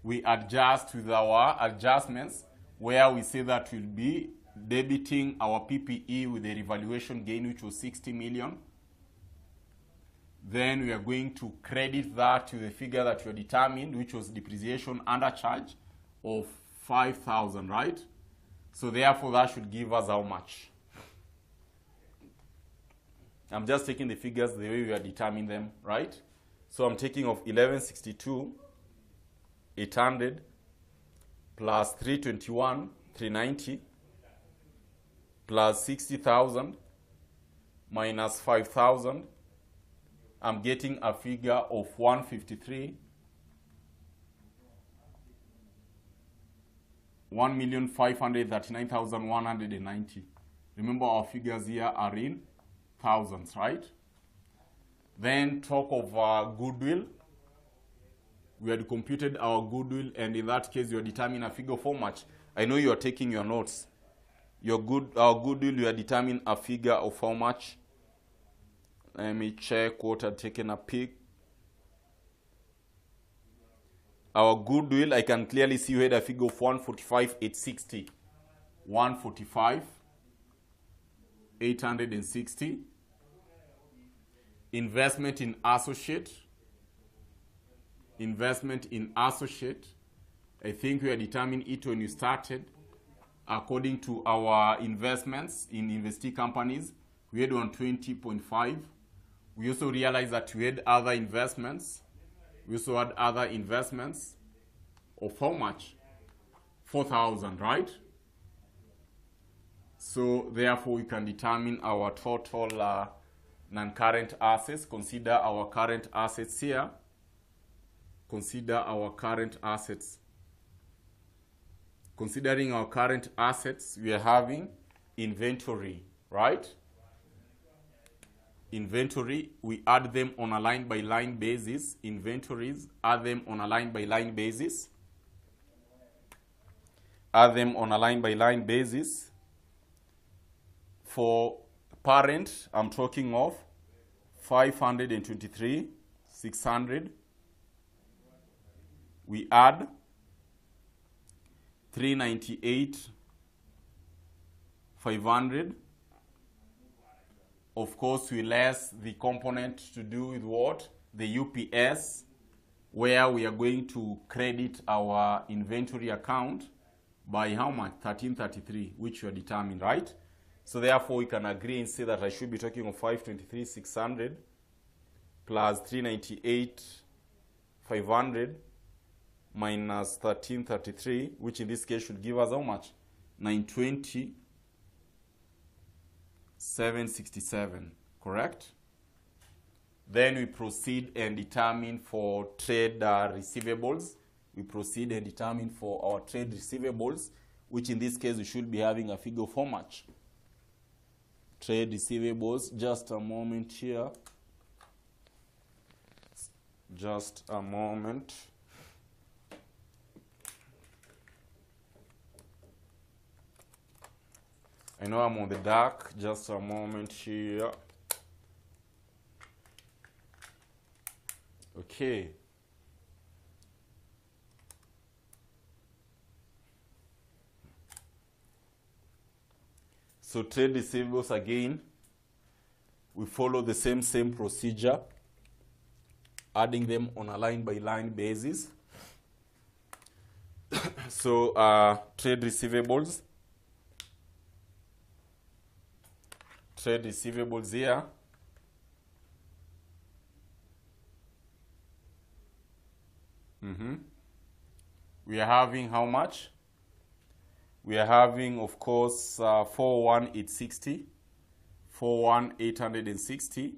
We adjust with our adjustments, where we say that we'll be debiting our PPE with the revaluation gain, which was 60 million. Then we are going to credit that to the figure that we determined, which was depreciation undercharge of 5,000, right? So therefore, that should give us how much? I'm just taking the figures the way we are determining them, right? So I'm taking of 1162,800 plus 321,390 plus 60,000 minus 5,000. I'm getting a figure of 1,539,190. Remember, our figures here are in thousands, right? Then talk of goodwill. We had computed our goodwill, and in that case, you are determining a figure of how much. I know you are taking your notes. Our goodwill, you are determining a figure of how much. Let me check what I've taken a peek. Our goodwill, I can clearly see we had a figure of 145,860. 145,860. Investment in associate. Investment in associate. I think we are determining it when you started. According to our investments in investee companies, we had 120.5. We also realized that we had other investments. We also had other investments of how much? 4,000, right? So therefore, we can determine our total non-current assets. Consider our current assets here. Consider our current assets. Considering our current assets, we are having inventory, right? Inventory, we add them on a line-by-line basis. Inventories, add them on a line-by-line basis. Add them on a line-by-line basis. For parent, I'm talking of 523,600. We add 398,500. Of course, we less the component to do with what? The UPS, where we are going to credit our inventory account by how much? 1333, which we are determined, right? So therefore, we can agree and say that I should be talking of 523,600 plus 398,500 minus 1333, which in this case should give us how much? 920,767, correct? Then we proceed and determine for trade receivables. We proceed and determine for our trade receivables, which in this case we should be having a figure of how much? Trade receivables, just a moment here. Just a moment. I know I'm on the dark, just a moment here. Okay. So trade receivables again, we follow the same procedure, adding them on a line-by-line basis. So trade receivables here. We are having how much? We are having, of course, 41860. 41,860.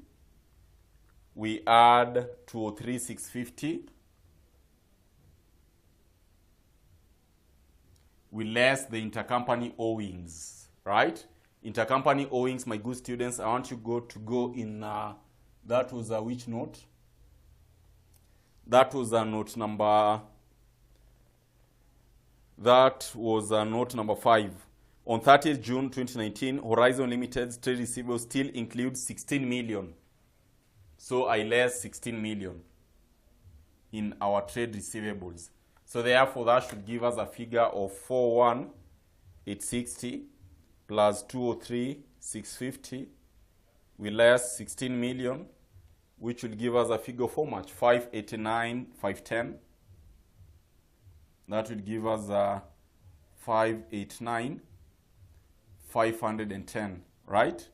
We add 203,650. We less the intercompany owings, right? Intercompany owings, my good students, I want you to go in, that was which note? That was note number, note number 5. On 30th June 2019, Horizon Limited's trade receivables still include 16 million. So I less 16 million in our trade receivables. So therefore, that should give us a figure of 41,860 plus 203,650. We less 16 million, which will give us a figure of how much? 589,510. That will give us 589,510, right?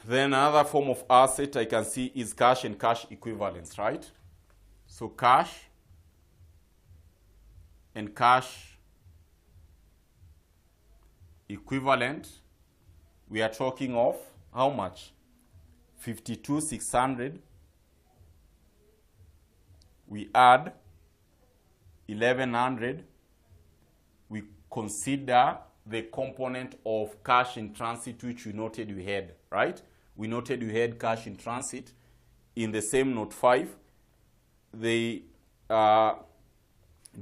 Then another form of asset I can see is cash and cash equivalents, right? So cash and cash equivalent, we are talking of how much? 52,600. We add 1,100. We consider the component of cash in transit, which we noted we had, right? We noted we had cash in transit. In the same note 5, the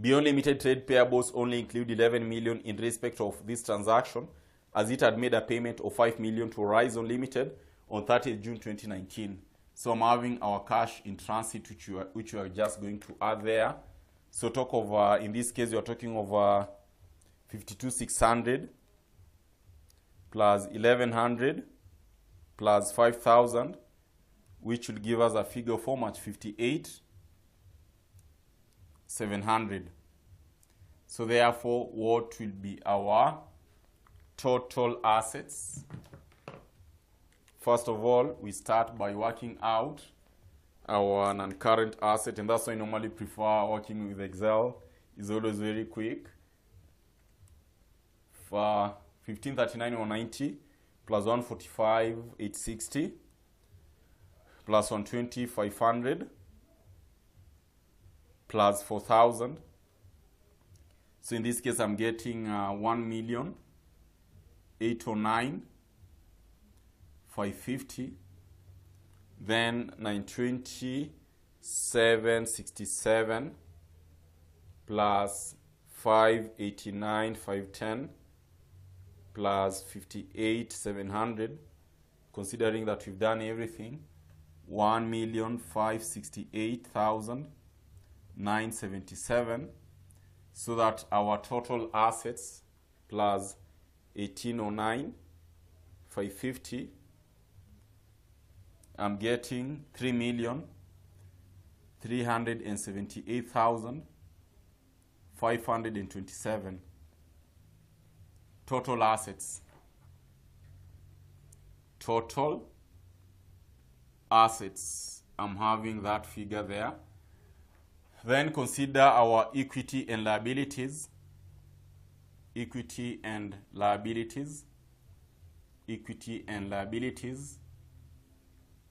beyond limited trade payables only include 11 million in respect of this transaction, as it had made a payment of 5 million to Horizon Limited on 30th June 2019. So I'm having our cash in transit, which we are just going to add there. So talk of, in this case, we are talking of 52,600 plus 1,100 plus 5,000, which will give us a figure of how much? 58,700. So therefore, what will be our total assets? First of all, we start by working out our non-current asset, and that's why I normally prefer working with Excel. It's always very quick. For 1539,190 plus 145,860 plus 120,500 plus 4,000. So in this case, I'm getting 1,809,550. Then 920,767 plus 589,510 plus 58,700, considering that we've done everything, 1,568,977, so that our total assets plus 1,809,550, I'm getting 3,378,527. Total assets. Total assets. I'm having that figure there. Then consider our equity and liabilities. Equity and liabilities. Equity and liabilities.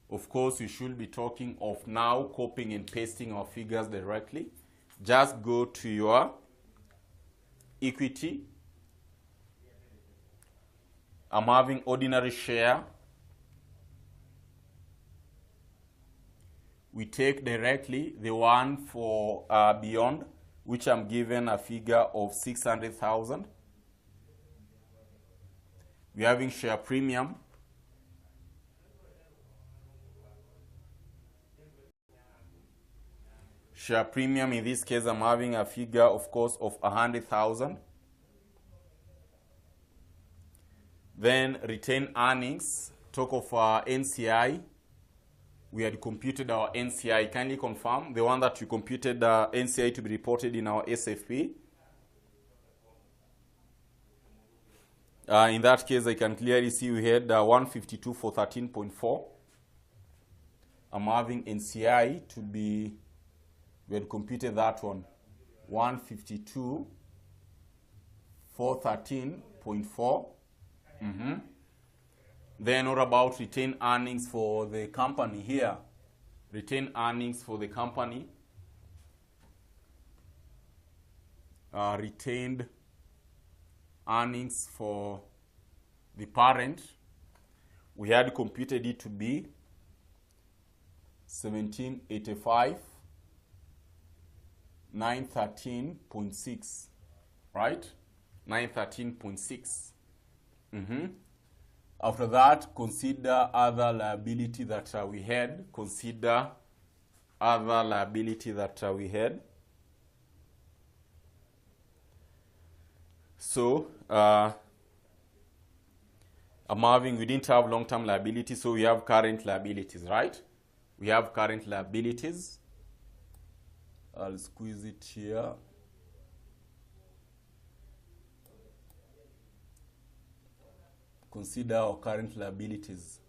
Of course, we should be talking of now copying and pasting our figures directly. Just go to your equity. I'm having ordinary share. We take directly the one for beyond, which I'm given a figure of 600,000. We're having share premium. Share premium, in this case, I'm having a figure, of course, of 100,000. Then retained earnings, talk of NCI. We had computed our NCI. Kindly confirm the one that you computed NCI to be reported in our SFP. In that case, I can clearly see we had 152 for 13.4. I'm having NCI to be, we had computed that one, 152 for 13.4. Then what about retained earnings for the company here? Retained earnings for the company. Retained earnings for the parent. We had computed it to be 1785, 913.6, right? 913.6. After that, consider other liability that we had. Consider other liability that we had. So, we didn't have long-term liabilities, so we have current liabilities, right? We have current liabilities. I'll squeeze it here. Consider our current liabilities.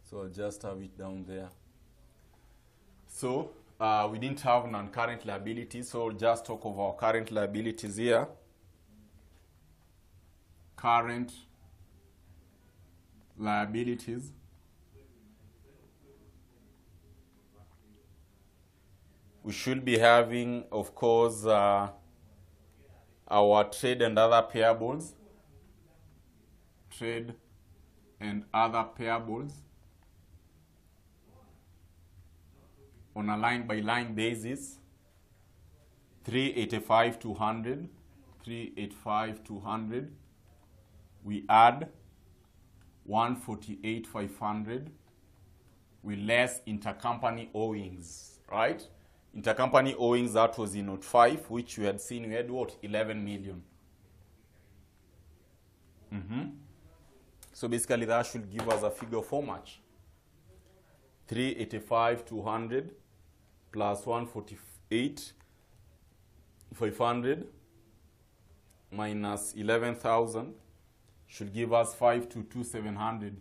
So I'll just have it down there. So we didn't have non-current liabilities, so I'll just talk of our current liabilities here. Current liabilities. We should be having, of course, our trade and other payables. Trade and other payables on a line-by-line basis. 385,200. 385,200. We add 148,500. We less intercompany owings, right? Intercompany owings, that was in note 5, which we had seen. We had what? 11 million. So basically that should give us a figure of how much? 385,200 plus 148,500 minus 11,000 should give us 522,700.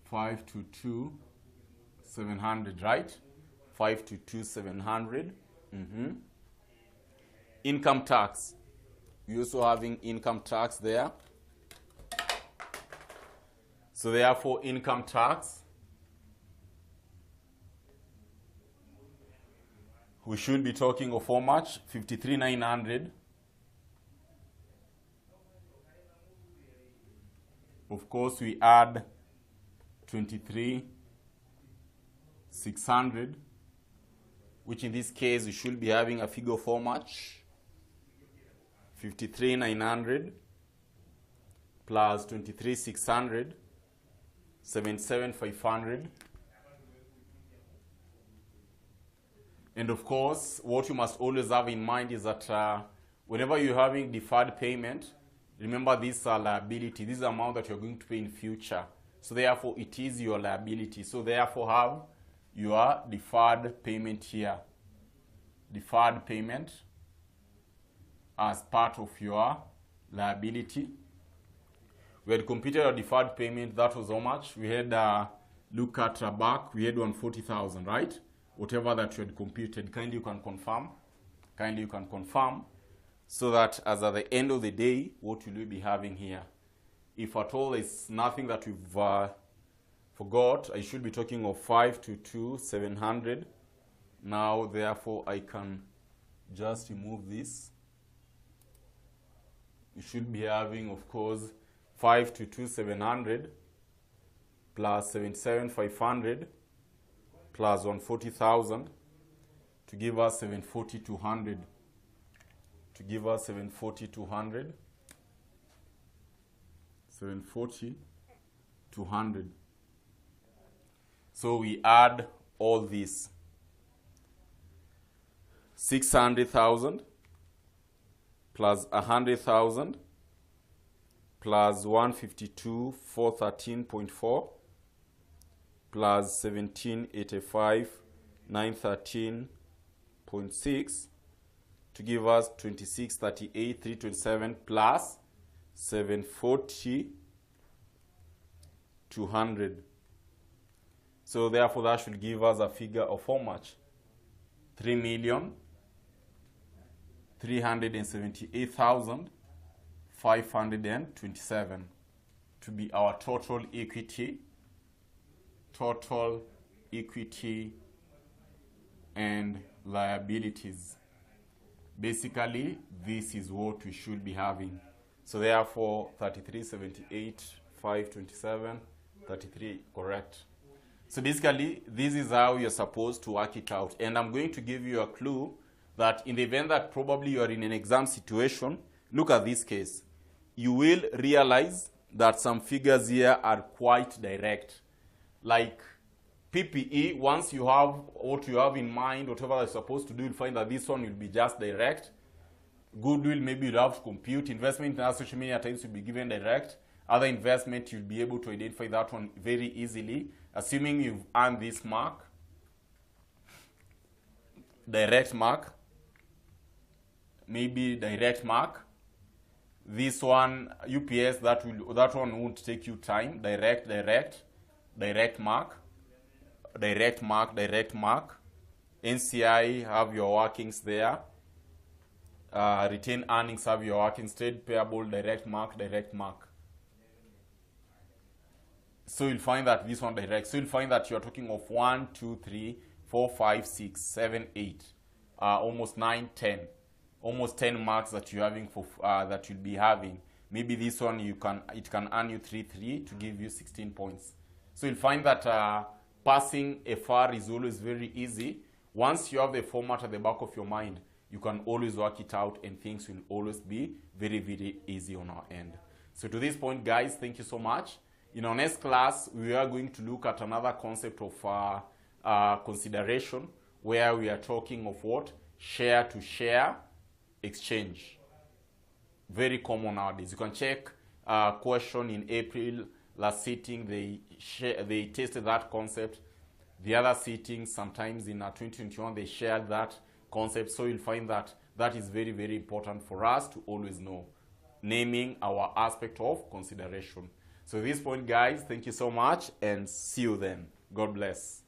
522,700, right? 522,700. Income tax. We're also having income tax there. So therefore, income tax, we should be talking of how much? 53,900. Of course, we add 23,600, which in this case, we should be having a figure of how much? 53,900 plus 23,600. 77,500. And of course, what you must always have in mind is that whenever you're having deferred payment, remember these are liability. This is the amount that you're going to pay in future. So therefore, it is your liability. So therefore, have your deferred payment here. Deferred payment as part of your liability. We had computed our deferred payment. That was how much? We had look at back. We had 140,000, right? Whatever that you had computed. Kindly you can confirm. Kindly you can confirm. So that as at the end of the day, what will we be having here? If at all it's nothing that we've forgot, I should be talking of 522,700. Now, therefore, I can just remove this. You should be having, of course, 522,700 plus 77,500 plus 140,000 to give us 740,200. To give us 740,200. 740,200. So we add all this. 600,000 plus 100,000 plus 152,413.4 plus 1785,913.6 to give us 2638,327 plus 740,200. So therefore that should give us a figure of how much? 3,378,527. to be our total equity, and liabilities. Basically, this is what we should be having. So therefore, 3378, 527, 33, correct. So basically, this is how you're supposed to work it out. And I'm going to give you a clue that in the event that probably you are in an exam situation, look at this case. You will realize that some figures here are quite direct. Like PPE, once you have what you have in mind, whatever you're supposed to do, you'll find that this one will be just direct. Goodwill, maybe you'll have to compute. Investment in social media at times will be given direct. Other investment, you'll be able to identify that one very easily, assuming you've earned this mark. Direct mark. Maybe direct mark. This one, UPS, that one won't take you time. Direct mark. Direct mark. NCI, have your workings there. Retained earnings, have your workings. Trade payable, direct mark. So you'll find that this one direct. So you'll find that you're talking of 1, 2, 3, 4, 5, 6, 7, 8, almost 9, 10. Almost 10 marks that you're having for that you'll be having. Maybe this one it can earn you 3 to give you 16 points. So you'll find that passing FR is always very easy. Once you have the format at the back of your mind, you can always work it out and things will always be very, very easy on our end. So to this point, guys, thank you so much. In our next class, we are going to look at another concept of consideration, where we are talking of what? Share to share exchange. Very common nowadays. You can check question in April last sitting, they tested that concept. The other sittings, sometimes in 2021, they shared that concept. So you'll find that that is very, very important for us to always know, naming our aspect of consideration. So at this point, guys, thank you so much and see you then. God bless.